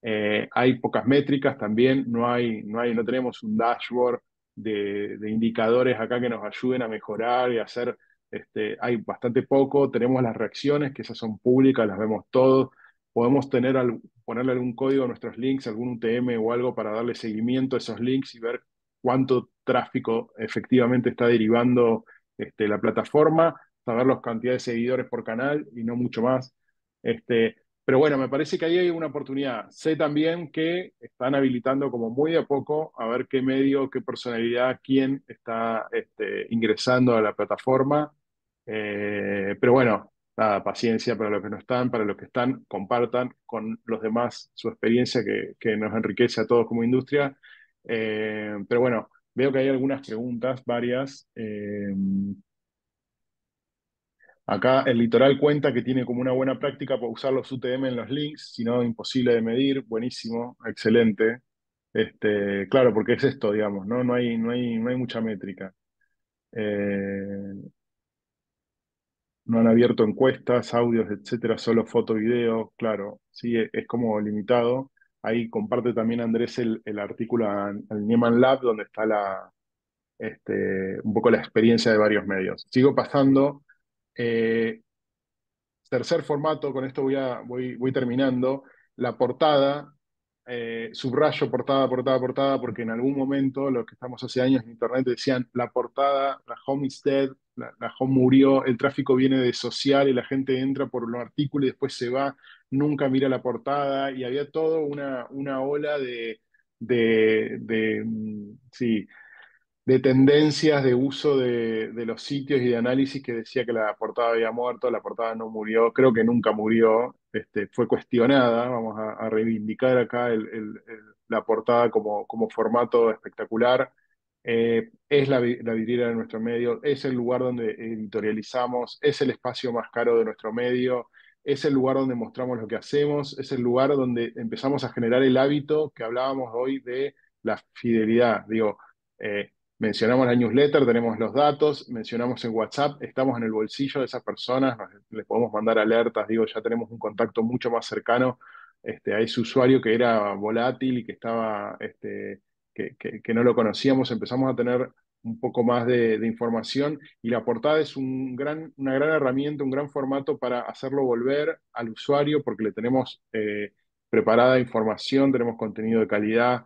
Hay pocas métricas también, no tenemos un dashboard de indicadores acá que nos ayuden a mejorar y hacer, hay bastante poco, tenemos las reacciones, que esas son públicas, las vemos todos, podemos ponerle algún código a nuestros links, algún UTM o algo para darle seguimiento a esos links y ver cuánto tráfico efectivamente está derivando la plataforma, saber las cantidades de seguidores por canal y no mucho más. Pero bueno, me parece que ahí hay una oportunidad. Sé también que están habilitando como muy de a poco a ver qué medio, qué personalidad, quién está ingresando a la plataforma. Pero bueno, nada, paciencia para los que no están, para los que están, compartan con los demás su experiencia que nos enriquece a todos como industria. Pero bueno, veo que hay algunas preguntas, varias. Acá el litoral cuenta que tiene como una buena práctica para usar los UTM en los links, si no, imposible de medir. Buenísimo, excelente. Claro, porque es esto, digamos, ¿no? No hay mucha métrica. Eh, no han abierto encuestas, audios, etcétera, solo foto, video, claro, sí, es como limitado. Ahí comparte también Andrés el artículo al Nieman Lab, donde está un poco la experiencia de varios medios. Sigo pasando. Eh, Tercer formato, con esto voy terminando. La portada, subrayo portada, portada, portada, porque en algún momento, los que estamos hace años en Internet decían, la portada, la home is dead, la home murió, el tráfico viene de social y la gente entra por un artículo y después se va, nunca mira la portada, y había todo una ola sí, de tendencias de uso de los sitios y de análisis que decía que la portada había muerto, la portada no murió, creo que nunca murió, fue cuestionada, vamos a reivindicar acá la portada como formato espectacular. Es la vidriera de nuestro medio, es el lugar donde editorializamos, es el espacio más caro de nuestro medio, es el lugar donde mostramos lo que hacemos, es el lugar donde empezamos a generar el hábito que hablábamos hoy de la fidelidad. Digo, mencionamos la newsletter, tenemos los datos, mencionamos en WhatsApp, estamos en el bolsillo de esas personas, les podemos mandar alertas, digo, ya tenemos un contacto mucho más cercano a ese usuario que era volátil y que estaba, que no lo conocíamos, empezamos a tener un poco más de información y la portada es una gran herramienta, un gran formato para hacerlo volver al usuario porque le tenemos preparada información, tenemos contenido de calidad,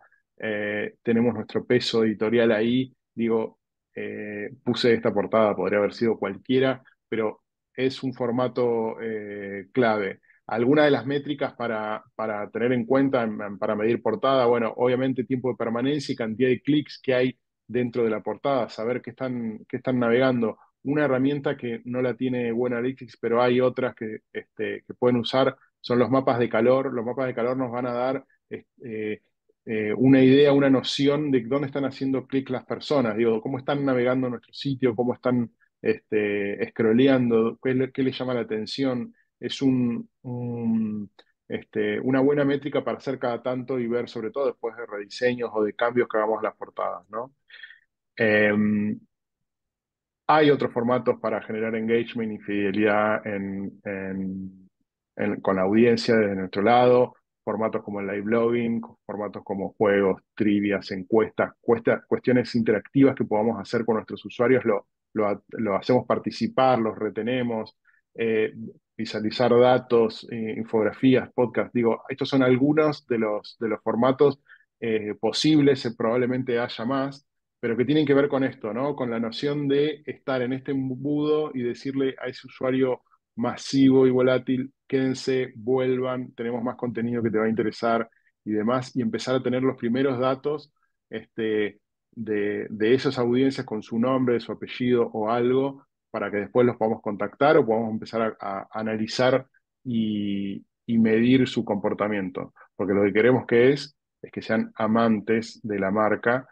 tenemos nuestro peso editorial ahí. Digo, puse esta portada, podría haber sido cualquiera, pero es un formato clave. Algunas de las métricas para tener en cuenta, para medir portada, bueno, obviamente tiempo de permanencia y cantidad de clics que hay dentro de la portada, saber qué están navegando. Una herramienta que no la tiene Google Analytics, pero hay otras que pueden usar, son los mapas de calor. Los mapas de calor nos van a dar una idea, una noción de dónde están haciendo clic las personas, digo, cómo están navegando nuestro sitio, cómo están scrolleando, qué les llama la atención. Es una buena métrica para hacer cada tanto y ver, sobre todo después de rediseños o de cambios que hagamos a las portadas, ¿no? Hay otros formatos para generar engagement y fidelidad con la audiencia desde nuestro lado, formatos como el live blogging, formatos como juegos, trivias, encuestas, cuestiones interactivas que podamos hacer con nuestros usuarios, lo hacemos participar, los retenemos, eh, visualizar datos, infografías, podcast. Digo, estos son algunos de los formatos posibles, probablemente haya más, pero que tienen que ver con esto, ¿no? Con la noción de estar en este embudo y decirle a ese usuario masivo y volátil, quédense, vuelvan, tenemos más contenido que te va a interesar y demás, y empezar a tener los primeros datos de esas audiencias con su nombre, su apellido o algo, para que después los podamos contactar o podamos empezar a analizar y medir su comportamiento. Porque lo que queremos es que sean amantes de la marca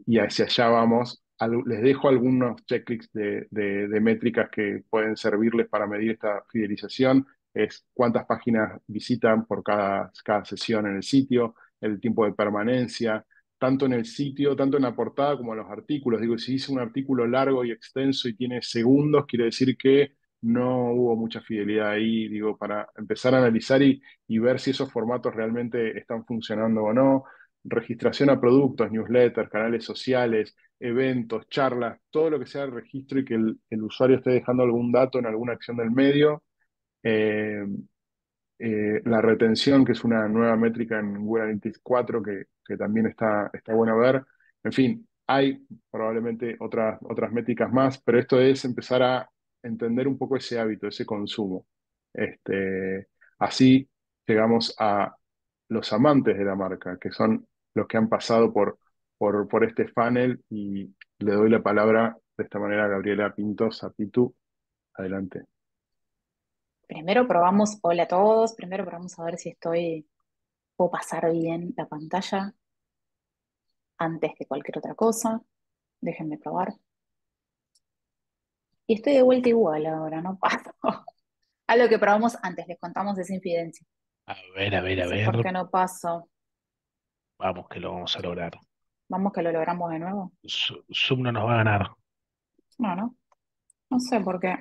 y hacia allá vamos. Les dejo algunos checklists de métricas que pueden servirles para medir esta fidelización. Es cuántas páginas visitan por cada sesión en el sitio, el tiempo de permanencia, tanto en el sitio, tanto en la portada como en los artículos. Digo, si hice un artículo largo y extenso y tiene segundos, quiere decir que no hubo mucha fidelidad ahí, digo, para empezar a analizar y ver si esos formatos realmente están funcionando o no. Registración a productos, newsletters, canales sociales, eventos, charlas, todo lo que sea el registro y que el usuario esté dejando algún dato en alguna acción del medio. Eh, la retención, que es una nueva métrica en Google Analytics 4 que también está bueno ver. En fin, hay probablemente otras métricas más, pero esto es empezar a entender un poco ese hábito, ese consumo. Así llegamos a los amantes de la marca, que son los que han pasado por este funnel, y le doy la palabra de esta manera a Gabriela Pintos, a Pitu. Adelante. Primero probamos, hola a todos, primero probamos a ver si puedo pasar bien la pantalla antes que cualquier otra cosa. Déjenme probar. Y estoy de vuelta igual ahora, no paso. A lo que probamos antes, les contamos esa infidencia. A ver, a ver, No a sé por ver. qué no paso. Vamos que lo vamos a lograr. Vamos que lo logramos de nuevo. Zoom no nos va a ganar. No, no. No sé por qué.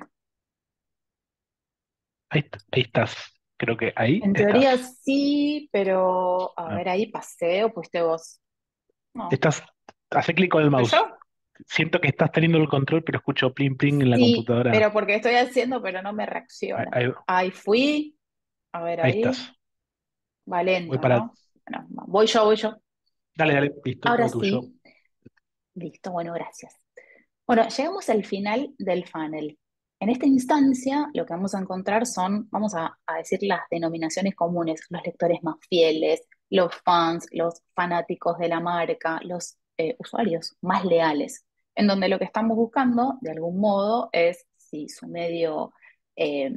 Ahí estás. Creo que ahí En estás. teoría sí, pero a Ah, ver, ahí pasé o fuiste vos. No. estás. Hace clic con el ¿Fui mouse. yo? Siento que estás teniendo el control, pero escucho pling pling en la Sí, computadora. pero porque estoy haciendo, pero no me Ahí, reacciona. ahí- Ahí fui. A ver, ahí ahí. estás. Va Voy lento, para. ¿no? Bueno, voy yo, voy yo. Dale, dale, listo, Ahora todo tuyo. sí. Listo, bueno, gracias. Bueno, llegamos al final del funnel. En esta instancia, lo que vamos a encontrar vamos a decir las denominaciones comunes, los lectores más fieles, los fans, los fanáticos de la marca, los usuarios más leales, en donde lo que estamos buscando, de algún modo, es si su medio eh,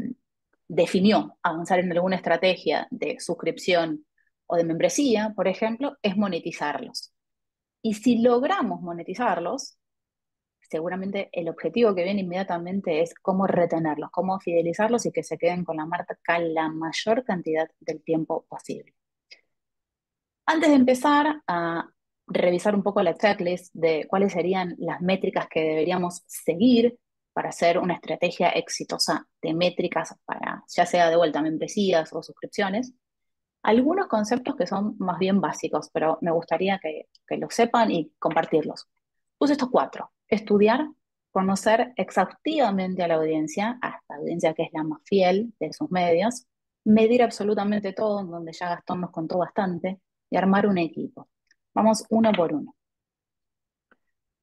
definió avanzar en alguna estrategia de suscripción o de membresía, por ejemplo, es monetizarlos. Y si logramos monetizarlos, seguramente el objetivo que viene inmediatamente es cómo retenerlos, cómo fidelizarlos y que se queden con la marca la mayor cantidad del tiempo posible. Antes de empezar a revisar un poco la checklist de cuáles serían las métricas que deberíamos seguir para hacer una estrategia exitosa de métricas para, ya sea de vuelta, membresías o suscripciones, algunos conceptos que son más bien básicos, pero me gustaría que lo sepan y compartirlos. Puse estos 4. Estudiar, conocer exhaustivamente a a esta audiencia que es la más fiel de sus medios, medir absolutamente todo, en donde ya Gastón nos contó bastante, y armar un equipo. Vamos uno por uno.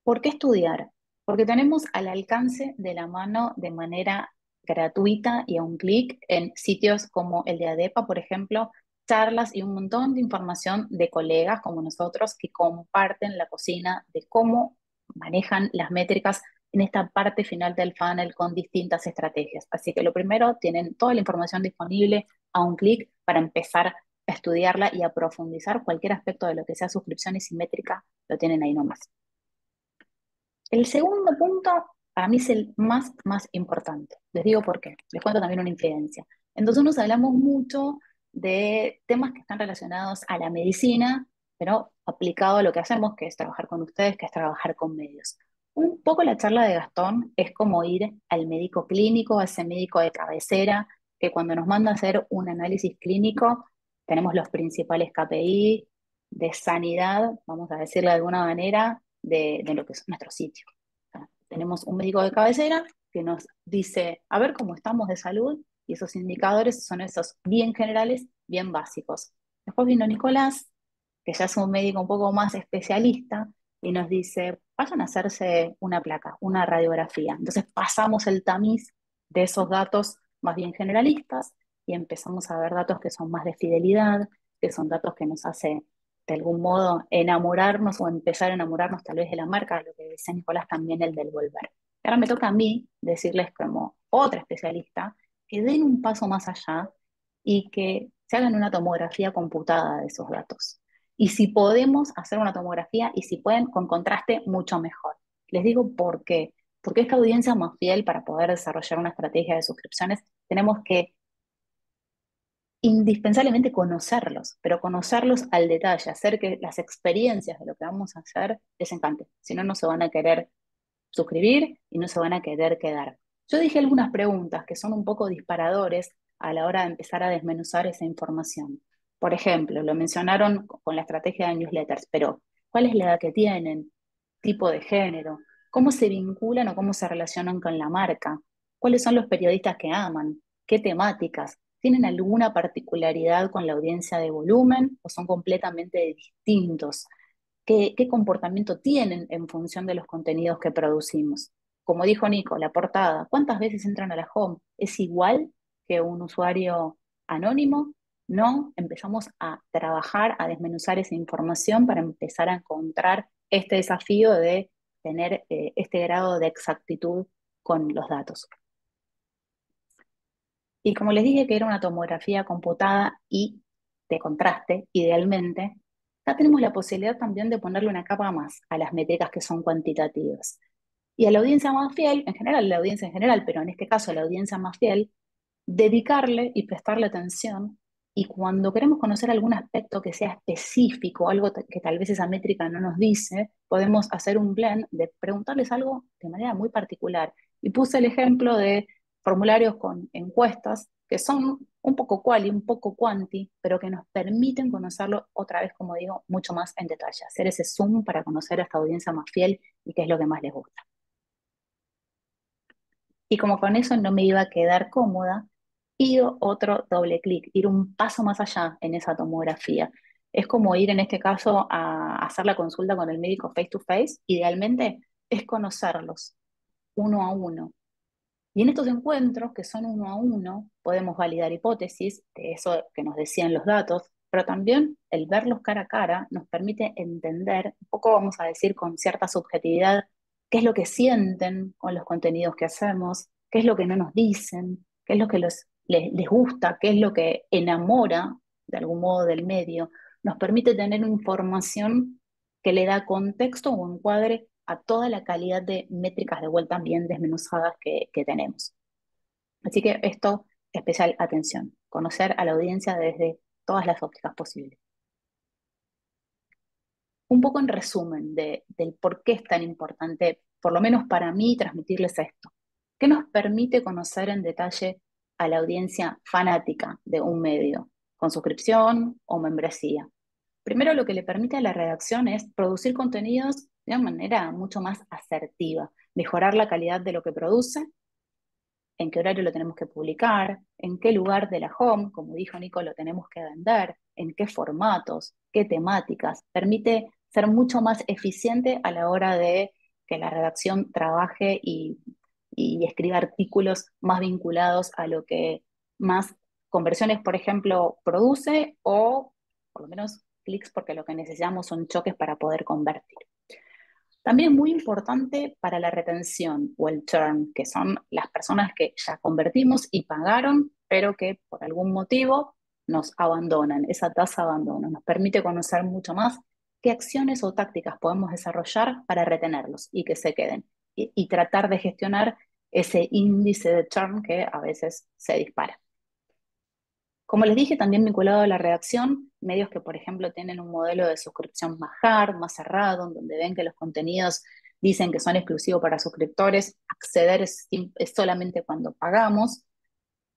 ¿Por qué estudiar? Porque tenemos al alcance de la mano de manera gratuita y a un clic en sitios como el de ADEPA, por ejemplo, charlas y un montón de información de colegas como nosotros que comparten la cocina de cómo manejan las métricas en esta parte final del funnel con distintas estrategias. Así que lo primero, tienen toda la información disponible a un clic para empezar a estudiarla y a profundizar cualquier aspecto de lo que sea suscripciones y métrica, lo tienen ahí nomás. El segundo punto para mí es el más importante. Les digo por qué. Les cuento también una infidencia. Entonces nos hablamos mucho de temas que están relacionados a la medicina, pero aplicado a lo que hacemos, que es trabajar con ustedes, que es trabajar con medios. Un poco la charla de Gastón es como ir al médico clínico, a ese médico de cabecera, que cuando nos manda a hacer un análisis clínico, tenemos los principales KPI de sanidad, vamos a decirle de alguna manera, de lo que es nuestro sitio. O sea, tenemos un médico de cabecera que nos dice, a ver cómo estamos de salud, y esos indicadores son esos bien generales, bien básicos. Después vino Nicolás, que ya es un médico un poco más especialista, y nos dice, vayan a hacerse una placa, una radiografía. Entonces pasamos el tamiz de esos datos más bien generalistas y empezamos a ver datos que son más de fidelidad, que son datos que nos hacen de algún modo enamorarnos o empezar a enamorarnos tal vez de la marca, lo que decía Nicolás también, el del volver. Y ahora me toca a mí decirles como otra especialista que den un paso más allá y que se hagan una tomografía computada de esos datos. Y si podemos hacer una tomografía y si pueden con contraste, mucho mejor. Les digo por qué. Porque esta audiencia más fiel para poder desarrollar una estrategia de suscripciones, tenemos que indispensablemente conocerlos, pero conocerlos al detalle, hacer que las experiencias de lo que vamos a hacer les encante. Si no, no se van a querer suscribir y no se van a querer quedar. Yo dije algunas preguntas que son un poco disparadores a la hora de empezar a desmenuzar esa información. Por ejemplo, lo mencionaron con la estrategia de newsletters, pero ¿cuál es la edad que tienen? ¿Tipo de género? ¿Cómo se vinculan o cómo se relacionan con la marca? ¿Cuáles son los periodistas que aman? ¿Qué temáticas? ¿Tienen alguna particularidad con la audiencia de volumen o son completamente distintos? ¿Qué comportamiento tienen en función de los contenidos que producimos? Como dijo Nico, la portada, ¿cuántas veces entran a la home? ¿Es igual que un usuario anónimo? No, empezamos a trabajar, a desmenuzar esa información para empezar a encontrar este desafío de tener este grado de exactitud con los datos. Y como les dije que era una tomografía computada y de contraste, idealmente, ya tenemos la posibilidad también de ponerle una capa más a las métricas que son cuantitativas. Y a la audiencia más fiel, en general, la audiencia en general, pero en este caso a la audiencia más fiel, dedicarle y prestarle atención. Y cuando queremos conocer algún aspecto que sea específico, algo que tal vez esa métrica no nos dice, podemos hacer un blend de preguntarles algo de manera muy particular. Y puse el ejemplo de formularios con encuestas que son un poco quali, un poco quanti, pero que nos permiten conocerlo otra vez, como digo, mucho más en detalle, hacer ese zoom para conocer a esta audiencia más fiel y qué es lo que más les gusta. Y como con eso no me iba a quedar cómoda, pido otro doble clic, ir un paso más allá en esa tomografía. Es como ir en este caso a hacer la consulta con el médico face to face, idealmente es conocerlos uno a uno. Y en estos encuentros, que son uno a uno, podemos validar hipótesis de eso que nos decían los datos, pero también el verlos cara a cara nos permite entender, un poco vamos a decir con cierta subjetividad, qué es lo que sienten con los contenidos que hacemos, qué es lo que no nos dicen, qué es lo que les gusta, qué es lo que enamora de algún modo del medio. Nos permite tener información que le da contexto o encuadre a toda la calidad de métricas de vuelta bien desmenuzadas que tenemos. Así que esto, especial atención, conocer a la audiencia desde todas las ópticas posibles. Un poco en resumen del por qué es tan importante, por lo menos para mí, transmitirles esto. ¿Qué nos permite conocer en detalle a la audiencia fanática de un medio, con suscripción o membresía? Primero, lo que le permite a la redacción es producir contenidos de una manera mucho más asertiva, mejorar la calidad de lo que produce, en qué horario lo tenemos que publicar, en qué lugar de la home, como dijo Nico, lo tenemos que vender, en qué formatos, qué temáticas. Permite ser mucho más eficiente a la hora de que la redacción trabaje y escriba artículos más vinculados a lo que más conversiones, por ejemplo, produce o por lo menos clics, porque lo que necesitamos son choques para poder convertir. También es muy importante para la retención o el churn, que son las personas que ya convertimos y pagaron, pero que por algún motivo nos abandonan. Esa tasa de abandono nos permite conocer mucho más qué acciones o tácticas podemos desarrollar para retenerlos y que se queden. Y tratar de gestionar ese índice de churn que a veces se dispara. Como les dije, también vinculado a la redacción, medios que, por ejemplo, tienen un modelo de suscripción más hard, más cerrado, en donde ven que los contenidos dicen que son exclusivos para suscriptores, acceder es solamente cuando pagamos,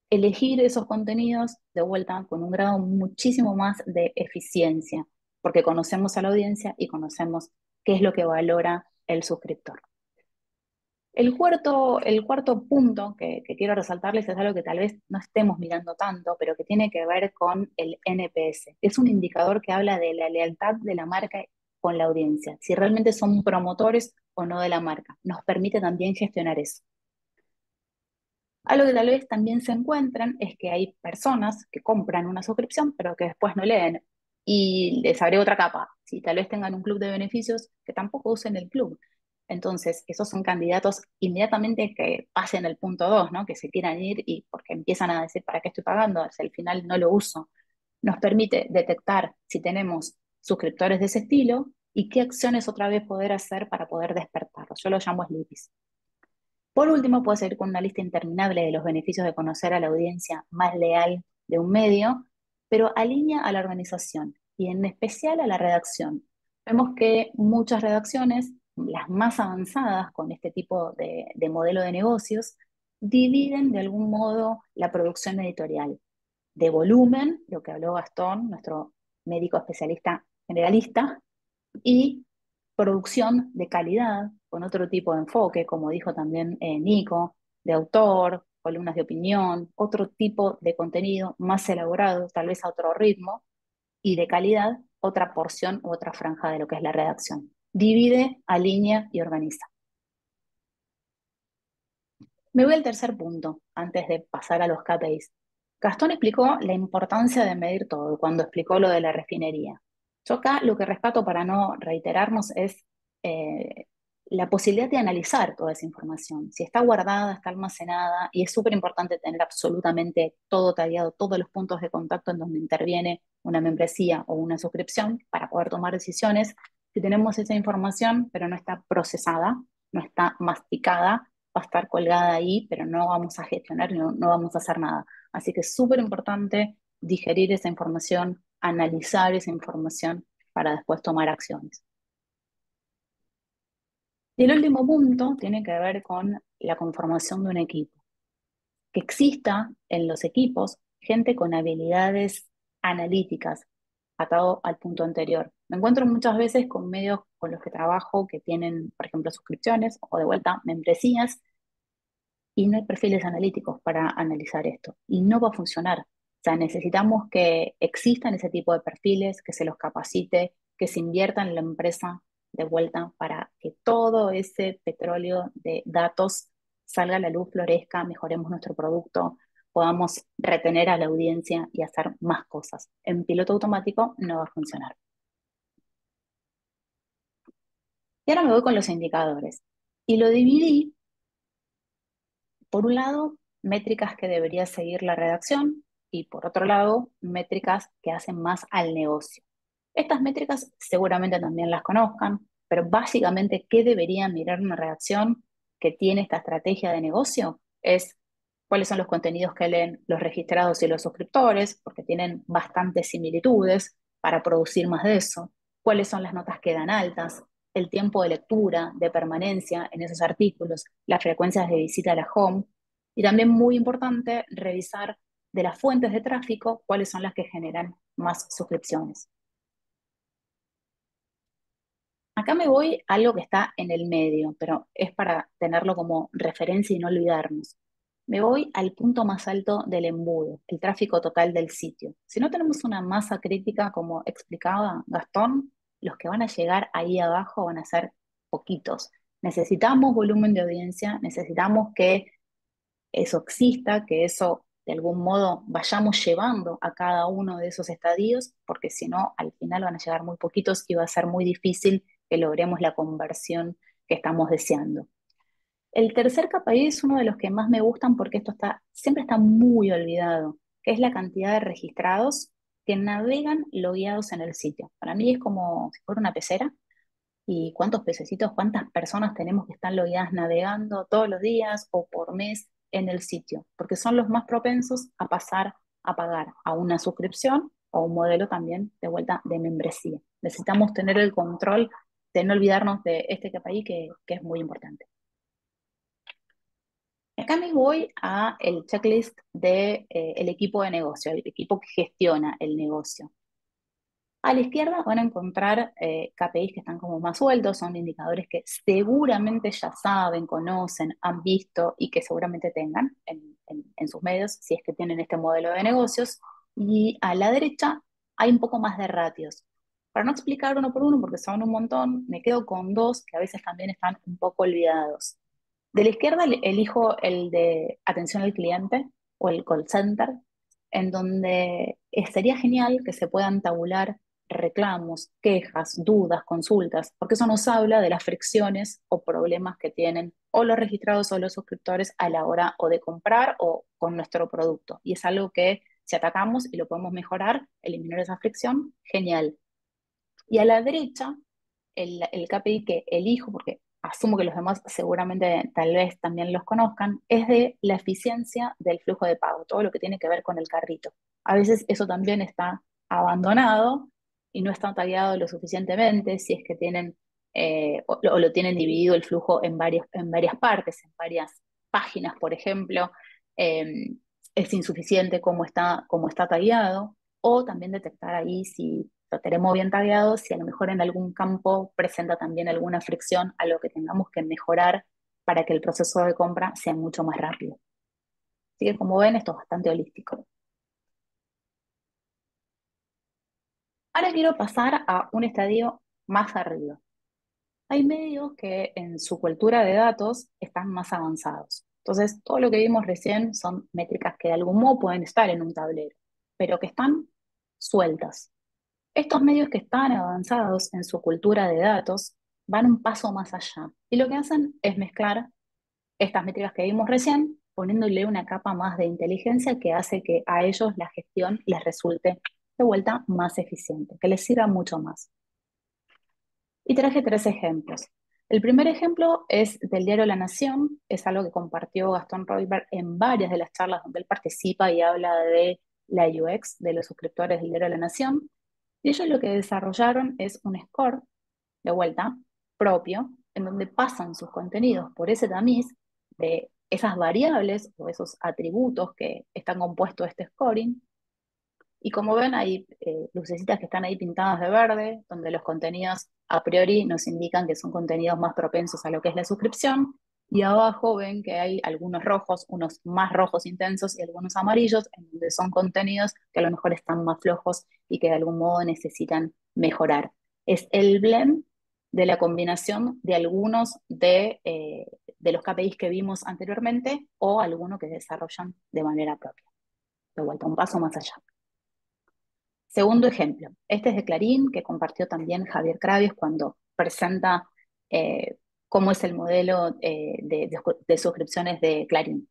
elegir esos contenidos de vuelta con un grado muchísimo más de eficiencia, porque conocemos a la audiencia y conocemos qué es lo que valora el suscriptor. El cuarto punto que quiero resaltarles es algo que tal vez no estemos mirando tanto, pero que tiene que ver con el NPS. Es un indicador que habla de la lealtad de la marca con la audiencia, si realmente son promotores o no de la marca. Nos permite también gestionar eso. Algo que tal vez también se encuentran es que hay personas que compran una suscripción, pero que después no leen. Y les agrego otra capa. Si tal vez tengan un club de beneficios, que tampoco usen el club. Entonces, esos son candidatos inmediatamente que pasen el punto 2, ¿no? Que se quieran ir y porque empiezan a decir, ¿para qué estoy pagando? Hacia el final no lo uso. Nos permite detectar si tenemos suscriptores de ese estilo y qué acciones otra vez poder hacer para poder despertarlos. Yo lo llamo sleepies. Por último, puedo seguir con una lista interminable de los beneficios de conocer a la audiencia más leal de un medio, pero alinea a la organización y en especial a la redacción. Vemos que muchas redacciones, las más avanzadas con este tipo de modelo de negocios, dividen de algún modo la producción editorial de volumen, lo que habló Gastón, nuestro médico especialista generalista, y producción de calidad, con otro tipo de enfoque, como dijo también Nico, de autor, columnas de opinión, otro tipo de contenido más elaborado, tal vez a otro ritmo, y de calidad, otra porción u otra franja de lo que es la redacción. Divide, alinea y organiza. Me voy al tercer punto, antes de pasar a los KPIs. Gastón explicó la importancia de medir todo cuando explicó lo de la refinería. Yo acá lo que rescato para no reiterarnos es eh, la posibilidad de analizar toda esa información. Si está guardada, está almacenada, y es súper importante tener absolutamente todo tallado, todos los puntos de contacto en donde interviene una membresía o una suscripción para poder tomar decisiones. Si tenemos esa información, pero no está procesada, no está masticada, va a estar colgada ahí, pero no vamos a gestionar, no vamos a hacer nada. Así que es súper importante digerir esa información, analizar esa información para después tomar acciones. Y el último punto tiene que ver con la conformación de un equipo. Que exista en los equipos gente con habilidades analíticas, atado al punto anterior. Me encuentro muchas veces con medios con los que trabajo que tienen, por ejemplo, suscripciones o de vuelta membresías, y no hay perfiles analíticos para analizar esto. Y no va a funcionar. O sea, necesitamos que existan ese tipo de perfiles, que se los capacite, que se invierta en la empresa de vuelta para que todo ese petróleo de datos salga a la luz, florezca, mejoremos nuestro producto, podamos retener a la audiencia y hacer más cosas. En piloto automático no va a funcionar. Y ahora me voy con los indicadores. Y lo dividí, por un lado, métricas que debería seguir la redacción y por otro lado, métricas que hacen más al negocio. Estas métricas seguramente también las conozcan, pero básicamente, ¿qué debería mirar una redacción que tiene esta estrategia de negocio? Es cuáles son los contenidos que leen los registrados y los suscriptores, porque tienen bastantes similitudes para producir más de eso. Cuáles son las notas que dan altas, el tiempo de lectura, de permanencia en esos artículos, las frecuencias de visita a la home. Y también muy importante revisar de las fuentes de tráfico cuáles son las que generan más suscripciones. Acá me voy a algo que está en el medio, pero es para tenerlo como referencia y no olvidarnos. Me voy al punto más alto del embudo, el tráfico total del sitio. Si no tenemos una masa crítica, como explicaba Gastón, los que van a llegar ahí abajo van a ser poquitos. Necesitamos volumen de audiencia, necesitamos que eso exista, que eso de algún modo vayamos llevando a cada uno de esos estadios, porque si no, al final van a llegar muy poquitos y va a ser muy difícil que logremos la conversión que estamos deseando. El tercer KPI es uno de los que más me gustan porque siempre está muy olvidado, que es la cantidad de registrados que navegan logueados en el sitio. Para mí es como si fuera una pecera, y cuántos pececitos, cuántas personas tenemos que están logueadas navegando todos los días o por mes en el sitio, porque son los más propensos a pasar a pagar a una suscripción o un modelo también de vuelta de membresía. Necesitamos tener el control de no olvidarnos de este KPI que es muy importante. Acá me voy a el checklist de el equipo de negocio, el equipo que gestiona el negocio. A la izquierda van a encontrar KPIs que están como más sueltos, son indicadores que seguramente ya saben, conocen, han visto y que seguramente tengan en sus medios si es que tienen este modelo de negocios. Y a la derecha hay un poco más de ratios. Para no explicar uno por uno, porque son un montón, me quedo con dos que a veces también están un poco olvidados. De la izquierda elijo el de atención al cliente o el call center, en donde sería genial que se puedan tabular reclamos, quejas, dudas, consultas, porque eso nos habla de las fricciones o problemas que tienen o los registrados o los suscriptores a la hora o de comprar o con nuestro producto. Y es algo que si atacamos y lo podemos mejorar, eliminar esa fricción, genial. Y a la derecha, el KPI que elijo, porque asumo que los demás seguramente tal vez también los conozcan, es de la eficiencia del flujo de pago, todo lo que tiene que ver con el carrito. A veces eso también está abandonado y no está tallado lo suficientemente, si es que tienen o lo tienen dividido el flujo en varias partes, en varias páginas, por ejemplo, es insuficiente como está tallado, o también detectar ahí si lo tenemos bien tagueado, si a lo mejor en algún campo presenta también alguna fricción, a lo que tengamos que mejorar para que el proceso de compra sea mucho más rápido. Así que como ven, esto es bastante holístico. Ahora quiero pasar a un estadio más arriba. Hay medios que en su cultura de datos están más avanzados. Entonces, todo lo que vimos recién son métricas que de algún modo pueden estar en un tablero, pero que están sueltas. Estos medios que están avanzados en su cultura de datos van un paso más allá y lo que hacen es mezclar estas métricas que vimos recién, poniéndole una capa más de inteligencia que hace que a ellos la gestión les resulte de vuelta más eficiente, que les sirva mucho más. Y traje tres ejemplos. El primer ejemplo es del diario La Nación, es algo que compartió Gastón Royberg en varias de las charlas donde él participa y habla de la UX de los suscriptores del diario La Nación. Y ellos lo que desarrollaron es un score, de vuelta, propio, en donde pasan sus contenidos por ese tamiz de esas variables o esos atributos que están compuestos de este scoring. Y como ven, hay lucecitas que están ahí pintadas de verde, donde los contenidos a priori nos indican que son contenidos más propensos a lo que es la suscripción. Y abajo ven que hay algunos rojos, unos más rojos intensos y algunos amarillos, en donde son contenidos que a lo mejor están más flojos y que de algún modo necesitan mejorar. Es el blend de la combinación de algunos de de los KPIs que vimos anteriormente o alguno que desarrollan de manera propia. De vuelta, un paso más allá. Segundo ejemplo, este es de Clarín, que compartió también Javier Cravies cuando presenta cómo es el modelo de suscripciones de Clarín.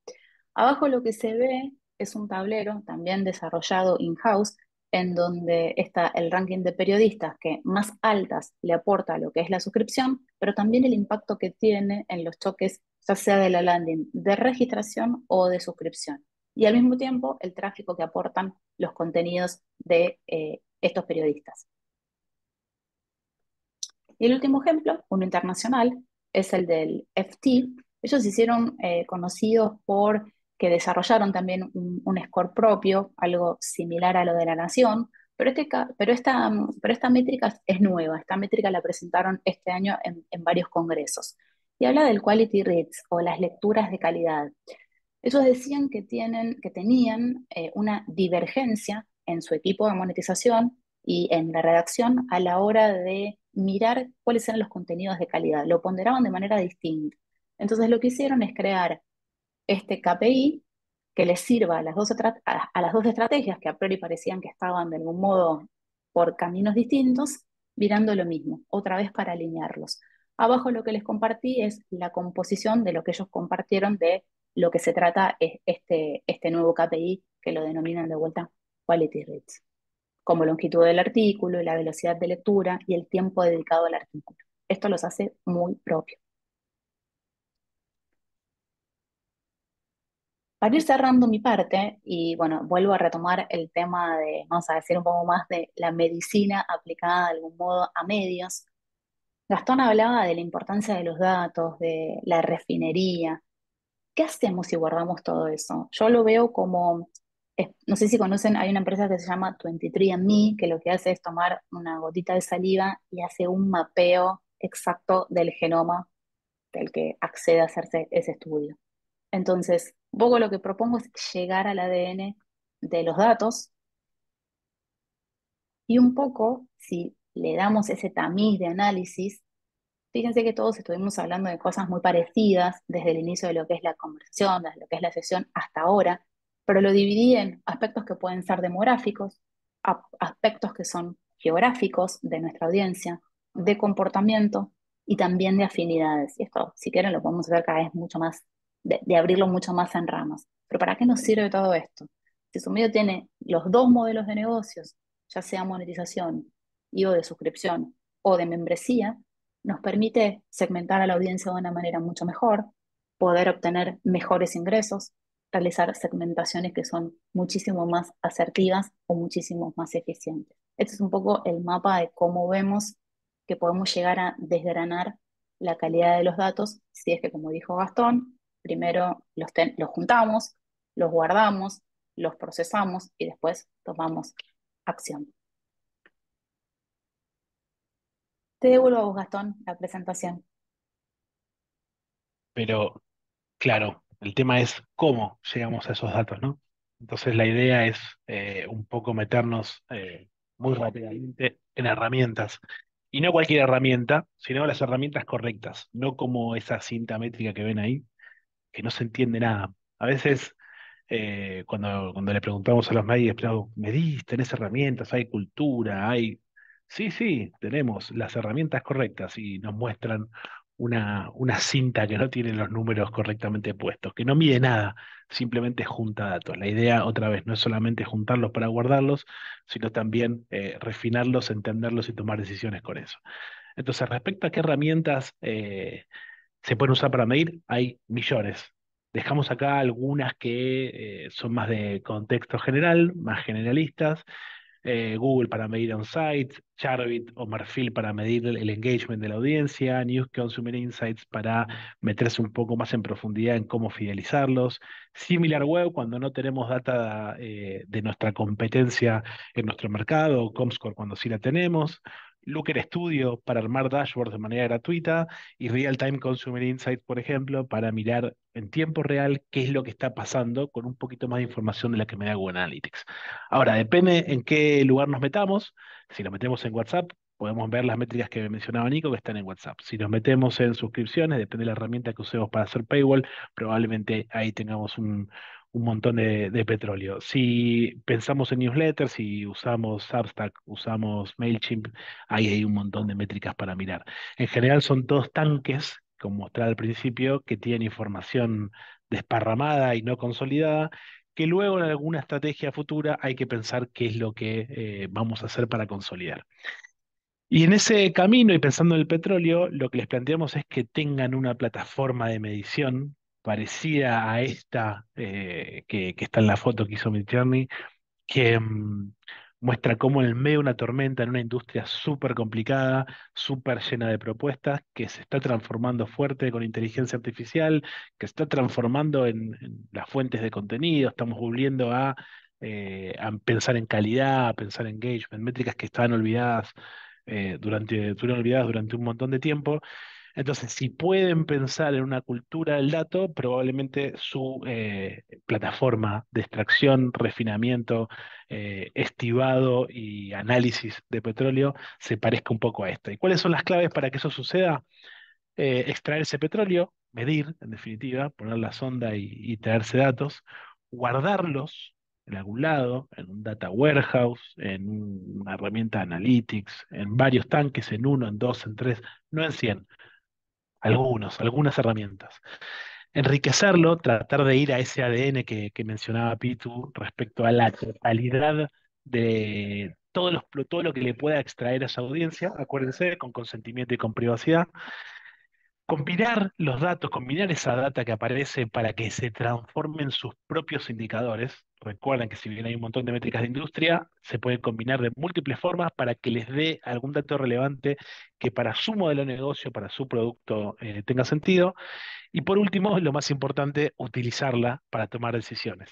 Abajo lo que se ve es un tablero también desarrollado in-house, en donde está el ranking de periodistas que más altas le aporta lo que es la suscripción, pero también el impacto que tiene en los choques, ya sea de la landing de registración o de suscripción. Y al mismo tiempo el tráfico que aportan los contenidos de estos periodistas. Y el último ejemplo, uno internacional, es el del FT. Ellos se hicieron conocidos por que desarrollaron también un score propio, algo similar a lo de La Nación, pero esta métrica es nueva. Esta métrica la presentaron este año en varios congresos. Y habla del quality reads o las lecturas de calidad. Ellos decían que tenían una divergencia en su equipo de monetización y en la redacción a la hora de mirar cuáles eran los contenidos de calidad. Lo ponderaban de manera distinta. Entonces lo que hicieron es crear este KPI que les sirva a las dos estrategias que a priori parecían que estaban de algún modo por caminos distintos, mirando lo mismo, otra vez para alinearlos. Abajo lo que les compartí es la composición de lo que ellos compartieron de lo que se trata es este nuevo KPI que lo denominan de vuelta Quality Reads, como longitud del artículo, la velocidad de lectura y el tiempo dedicado al artículo. Esto los hace muy propios. Para ir cerrando mi parte, y bueno, vuelvo a retomar el tema de, vamos a decir un poco más de la medicina aplicada de algún modo a medios. Gastón hablaba de la importancia de los datos, de la refinería. ¿Qué hacemos si guardamos todo eso? Yo lo veo como, no sé si conocen, hay una empresa que se llama 23andMe, que lo que hace es tomar una gotita de saliva y hace un mapeo exacto del genoma del que accede a hacerse ese estudio. Entonces, un poco lo que propongo es llegar al ADN de los datos y un poco, si le damos ese tamiz de análisis, fíjense que todos estuvimos hablando de cosas muy parecidas desde el inicio de lo que es la conversación, desde lo que es la sesión hasta ahora, pero lo dividí en aspectos que pueden ser demográficos, aspectos que son geográficos de nuestra audiencia, de comportamiento y también de afinidades. Y esto, si quieren, lo podemos hacer cada vez mucho más, de abrirlo mucho más en ramas. Pero ¿para qué nos sirve todo esto? Si su medio tiene los dos modelos de negocios, ya sea monetización y o de suscripción o de membresía, nos permite segmentar a la audiencia de una manera mucho mejor, poder obtener mejores ingresos, realizar segmentaciones que son muchísimo más asertivas o muchísimo más eficientes. Este es un poco el mapa de cómo vemos que podemos llegar a desgranar la calidad de los datos, si es que, como dijo Gastón, primero los juntamos, los guardamos, los procesamos y después tomamos acción. Te devuelvo a vos, Gastón, la presentación. Pero claro, el tema es cómo llegamos a esos datos, ¿no? Entonces la idea es un poco meternos muy rápidamente en herramientas. Y no cualquier herramienta, sino las herramientas correctas, no como esa cinta métrica que ven ahí, que no se entiende nada. A veces, cuando le preguntamos a los medios, ¿medís? ¿Tenés herramientas? ¿Hay cultura? ¿Hay...? Sí, sí, tenemos las herramientas correctas y nos muestran una cinta que no tiene los números correctamente puestos, que no mide nada, simplemente junta datos. La idea, otra vez, no es solamente juntarlos para guardarlos, sino también refinarlos, entenderlos y tomar decisiones con eso. Entonces, respecto a qué herramientas se pueden usar para medir, hay millones. Dejamos acá algunas que son más de contexto general, más generalistas. Google para medir on-site, Charbit o Marfil para medir el engagement de la audiencia, News Consumer Insights para meterse un poco más en profundidad en cómo fidelizarlos, SimilarWeb cuando no tenemos data de nuestra competencia en nuestro mercado, o Comscore cuando sí la tenemos, Looker Studio para armar dashboards de manera gratuita y Real Time Consumer Insights, por ejemplo, para mirar en tiempo real qué es lo que está pasando con un poquito más de información de la que me da Google Analytics. Ahora, depende en qué lugar nos metamos. Si nos metemos en WhatsApp, podemos ver las métricas que mencionaba Nico que están en WhatsApp. Si nos metemos en suscripciones, depende de la herramienta que usemos para hacer paywall, probablemente ahí tengamos un montón de petróleo. Si pensamos en newsletters, si usamos Substack, usamos Mailchimp, ahí hay un montón de métricas para mirar. En general son todos tanques, como mostraba al principio, que tienen información desparramada y no consolidada, que luego en alguna estrategia futura hay que pensar qué es lo que vamos a hacer para consolidar. Y en ese camino y pensando en el petróleo, lo que les planteamos es que tengan una plataforma de medición parecida a esta que está en la foto que hizo Midjourney, que muestra cómo en el medio de una tormenta, en una industria súper complicada, súper llena de propuestas, que se está transformando fuerte con inteligencia artificial, que se está transformando en las fuentes de contenido, estamos volviendo a pensar en calidad, a pensar en engagement, métricas que estaban olvidadas estuvieron olvidadas durante un montón de tiempo. Entonces, si pueden pensar en una cultura del dato, probablemente su plataforma de extracción, refinamiento, estivado y análisis de petróleo se parezca un poco a esta. ¿Y cuáles son las claves para que eso suceda? Extraer ese petróleo, medir, en definitiva, poner la sonda y traerse datos, guardarlos en algún lado, en un data warehouse, en una herramienta de analytics, en varios tanques, en uno, en dos, en tres, no en 100, algunas herramientas. Enriquecerlo, tratar de ir a ese ADN que mencionaba Pitu respecto a la totalidad de todo lo que le pueda extraer a esa audiencia, acuérdense, con consentimiento y con privacidad. Combinar los datos, combinar esa data que aparece para que se transformen sus propios indicadores. Recuerden que si bien hay un montón de métricas de industria, se pueden combinar de múltiples formas para que les dé algún dato relevante que para su modelo de negocio, para su producto tenga sentido. Y por último, lo más importante, utilizarla para tomar decisiones.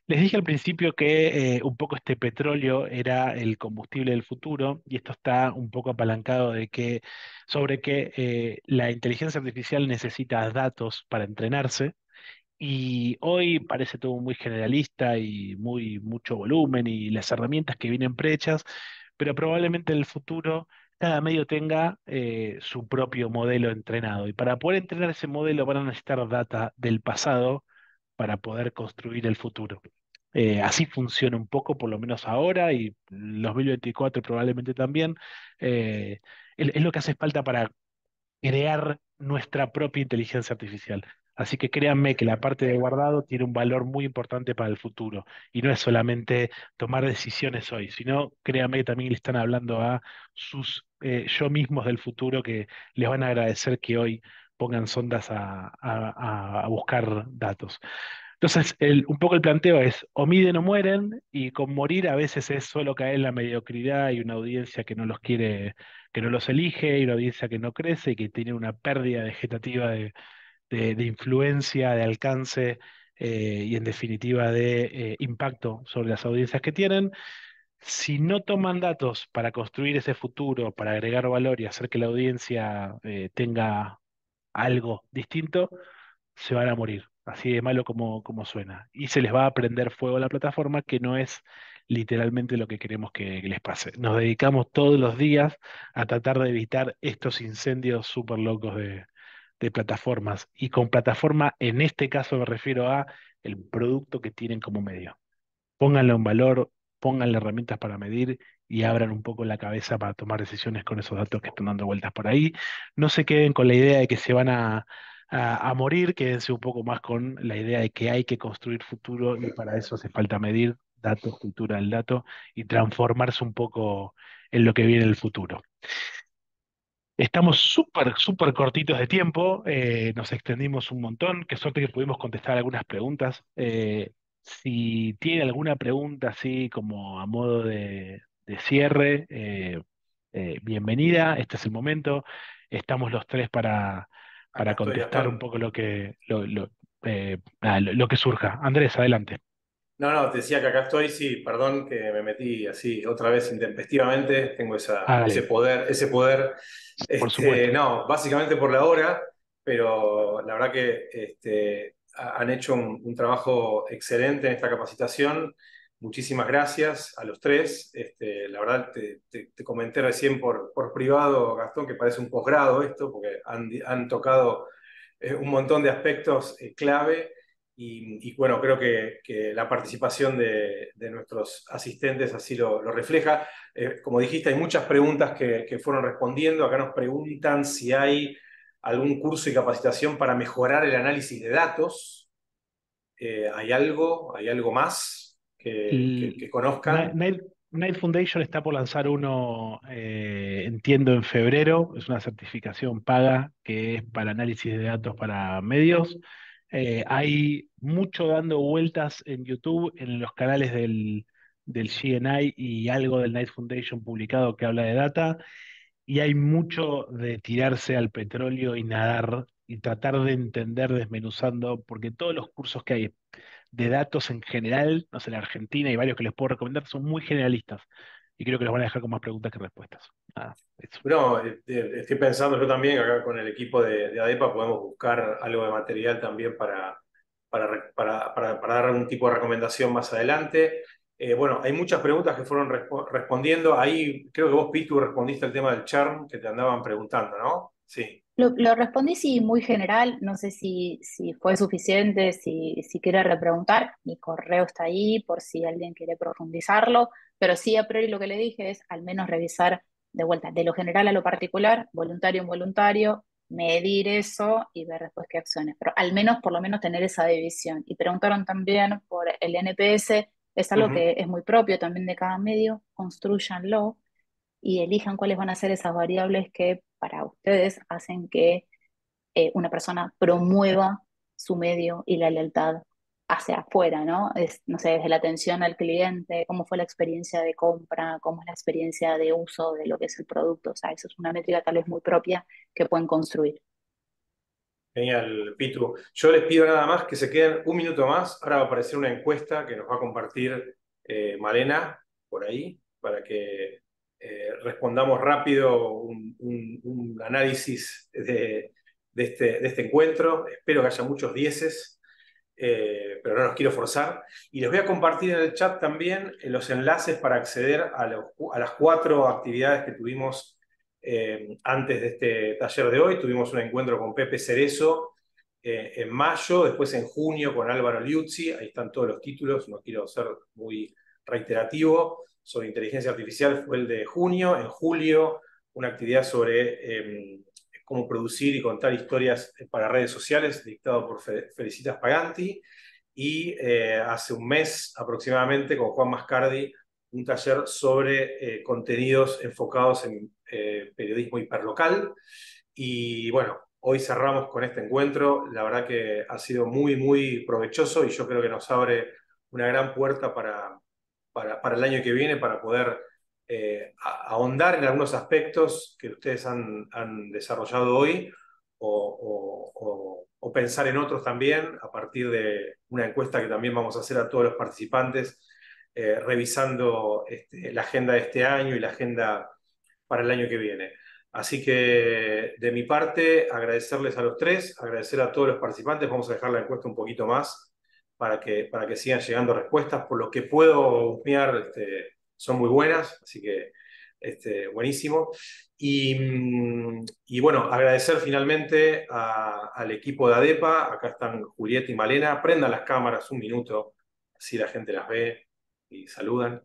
Les dije al principio que un poco este petróleo era el combustible del futuro y esto está un poco apalancado sobre que la inteligencia artificial necesita datos para entrenarse y hoy parece todo muy generalista y mucho volumen y las herramientas que vienen prehechas, pero probablemente en el futuro cada medio tenga su propio modelo entrenado y para poder entrenar ese modelo van a necesitar data del pasado para poder construir el futuro. Así funciona un poco, por lo menos ahora, y en 2024 probablemente también. Eh, es lo que hace falta para crear nuestra propia inteligencia artificial. Así que créanme que la parte de guardado tiene un valor muy importante para el futuro. Y no es solamente tomar decisiones hoy, sino créanme que también le están hablando a sus yo mismos del futuro que les van a agradecer que hoy pongan sondas a buscar datos. Entonces, un poco el planteo es, o miden o mueren, y con morir a veces es solo caer en la mediocridad y una audiencia que no los quiere, que no los elige, y una audiencia que no crece y que tiene una pérdida vegetativa de influencia, de alcance y en definitiva de impacto sobre las audiencias que tienen. Si no toman datos para construir ese futuro, para agregar valor y hacer que la audiencia tenga algo distinto, se van a morir, así de malo como suena. Y se les va a prender fuego a la plataforma, que no es literalmente lo que queremos que les pase. Nos dedicamos todos los días a tratar de evitar estos incendios súper locos de plataformas. Y con plataforma, en este caso me refiero a el producto que tienen como medio. Pónganlo en valor, pónganle herramientas para medir y abran un poco la cabeza para tomar decisiones con esos datos que están dando vueltas por ahí. No se queden con la idea de que se van a morir, quédense un poco más con la idea de que hay que construir futuro y para eso hace falta medir datos, cultura del dato y transformarse un poco en lo que viene el futuro. Estamos súper cortitos de tiempo, nos extendimos un montón, qué suerte que pudimos contestar algunas preguntas. Si tiene alguna pregunta así como a modo de cierre, bienvenida, este es el momento. Estamos los tres Acá para estoy, contestar un Gastón. poco lo que surja. Andrés, adelante. No, no, te decía que acá estoy, sí, perdón que me metí así otra vez intempestivamente, tengo ese Hágale, poder, ese poder. por supuesto. No, básicamente por la hora, pero la verdad que han hecho un trabajo excelente en esta capacitación. muchísimas gracias a los tres. La verdad, te comenté recién por privado, Gastón, que parece un posgrado esto, porque han tocado un montón de aspectos clave. Y bueno, creo que la participación de nuestros asistentes así lo refleja. Como dijiste, hay muchas preguntas que fueron respondiendo. Acá nos preguntan si hay algún curso y capacitación para mejorar el análisis de datos. ¿Hay algo más que conozcan? Knight Foundation está por lanzar uno, entiendo, en febrero. Es una certificación paga que es para análisis de datos para medios. Hay mucho dando vueltas en YouTube, en los canales del GNI y algo del Knight Foundation publicado que habla de data. Y hay mucho de tirarse al petróleo y nadar y tratar de entender desmenuzando, porque todos los cursos que hay de datos en general, no sé, en Argentina y varios que les puedo recomendar, son muy generalistas. Y creo que los van a dejar con más preguntas que respuestas. Nada, eso. No, estoy pensando yo también, acá con el equipo de ADEPA podemos buscar algo de material también para dar algún tipo de recomendación más adelante. Bueno, hay muchas preguntas que fueron respondiendo. Ahí creo que vos, Pitu, respondiste al tema del churn que te andaban preguntando, ¿no? Sí. Lo respondí sí muy general, no sé si fue suficiente, si quiere repreguntar, mi correo está ahí por si alguien quiere profundizarlo, pero sí a priori lo que le dije es al menos revisar de vuelta, de lo general a lo particular, voluntario, involuntario, medir eso y ver después qué acciones, pero al menos por lo menos tener esa división. Y preguntaron también por el NPS, es algo Ujú. que es muy propio también de cada medio, construyanlo y elijan cuáles van a ser esas variables que para ustedes hacen que una persona promueva su medio y la lealtad hacia afuera, ¿no? No sé, desde la atención al cliente, cómo fue la experiencia de compra, cómo es la experiencia de uso de lo que es el producto. O sea, eso es una métrica tal vez muy propia que pueden construir. Genial, Pitu. Yo les pido nada más que se queden un minuto más. Ahora va a aparecer una encuesta que nos va a compartir Malena por ahí, para que respondamos rápido un análisis de este encuentro. Espero que haya muchos dieces, pero no los quiero forzar. Y les voy a compartir en el chat también los enlaces para acceder a las 4 actividades que tuvimos antes de este taller de hoy. Tuvimos un encuentro con Pepe Cerezo en mayo, después en junio con Álvaro Liuzzi. Ahí están todos los títulos, no quiero ser muy reiterativo. Sobre inteligencia artificial fue el de junio. En julio, una actividad sobre cómo producir y contar historias para redes sociales, dictado por Felicitas Paganti. Y hace un mes aproximadamente, con Juan Mascardi, un taller sobre contenidos enfocados en periodismo hiperlocal. Y bueno, hoy cerramos con este encuentro. La verdad que ha sido muy, muy provechoso y yo creo que nos abre una gran puerta para el año que viene, para poder ahondar en algunos aspectos que ustedes han desarrollado hoy o pensar en otros también a partir de una encuesta que también vamos a hacer a todos los participantes, revisando la agenda de este año y la agenda para el año que viene. Así que de mi parte, agradecerles a los tres, agradecer a todos los participantes. Vamos a dejar la encuesta un poquito más para que sigan llegando respuestas. Por lo que puedo husmear, son muy buenas, así que buenísimo. Y bueno, agradecer finalmente al equipo de ADEPA. Acá están Julieta y Malena. Prendan las cámaras un minuto, así la gente las ve y saludan.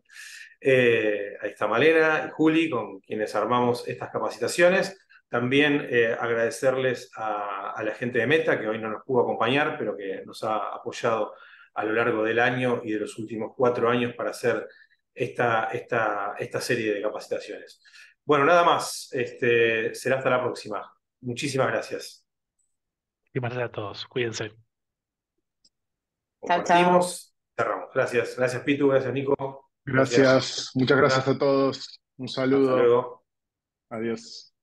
Ahí está Malena y Juli, con quienes armamos estas capacitaciones. También agradecerles a la gente de Meta, que hoy no nos pudo acompañar, pero que nos ha apoyado a lo largo del año y de los últimos 4 años para hacer esta serie de capacitaciones. Bueno, nada más. Será hasta la próxima. Muchísimas gracias. Y más a todos. Cuídense. Chao, chao. Compartimos, cerramos. Gracias. Gracias, Pitu. Gracias, Nico. Gracias. Gracias, muchas gracias a todos. Un Hasta saludo. luego. Adiós.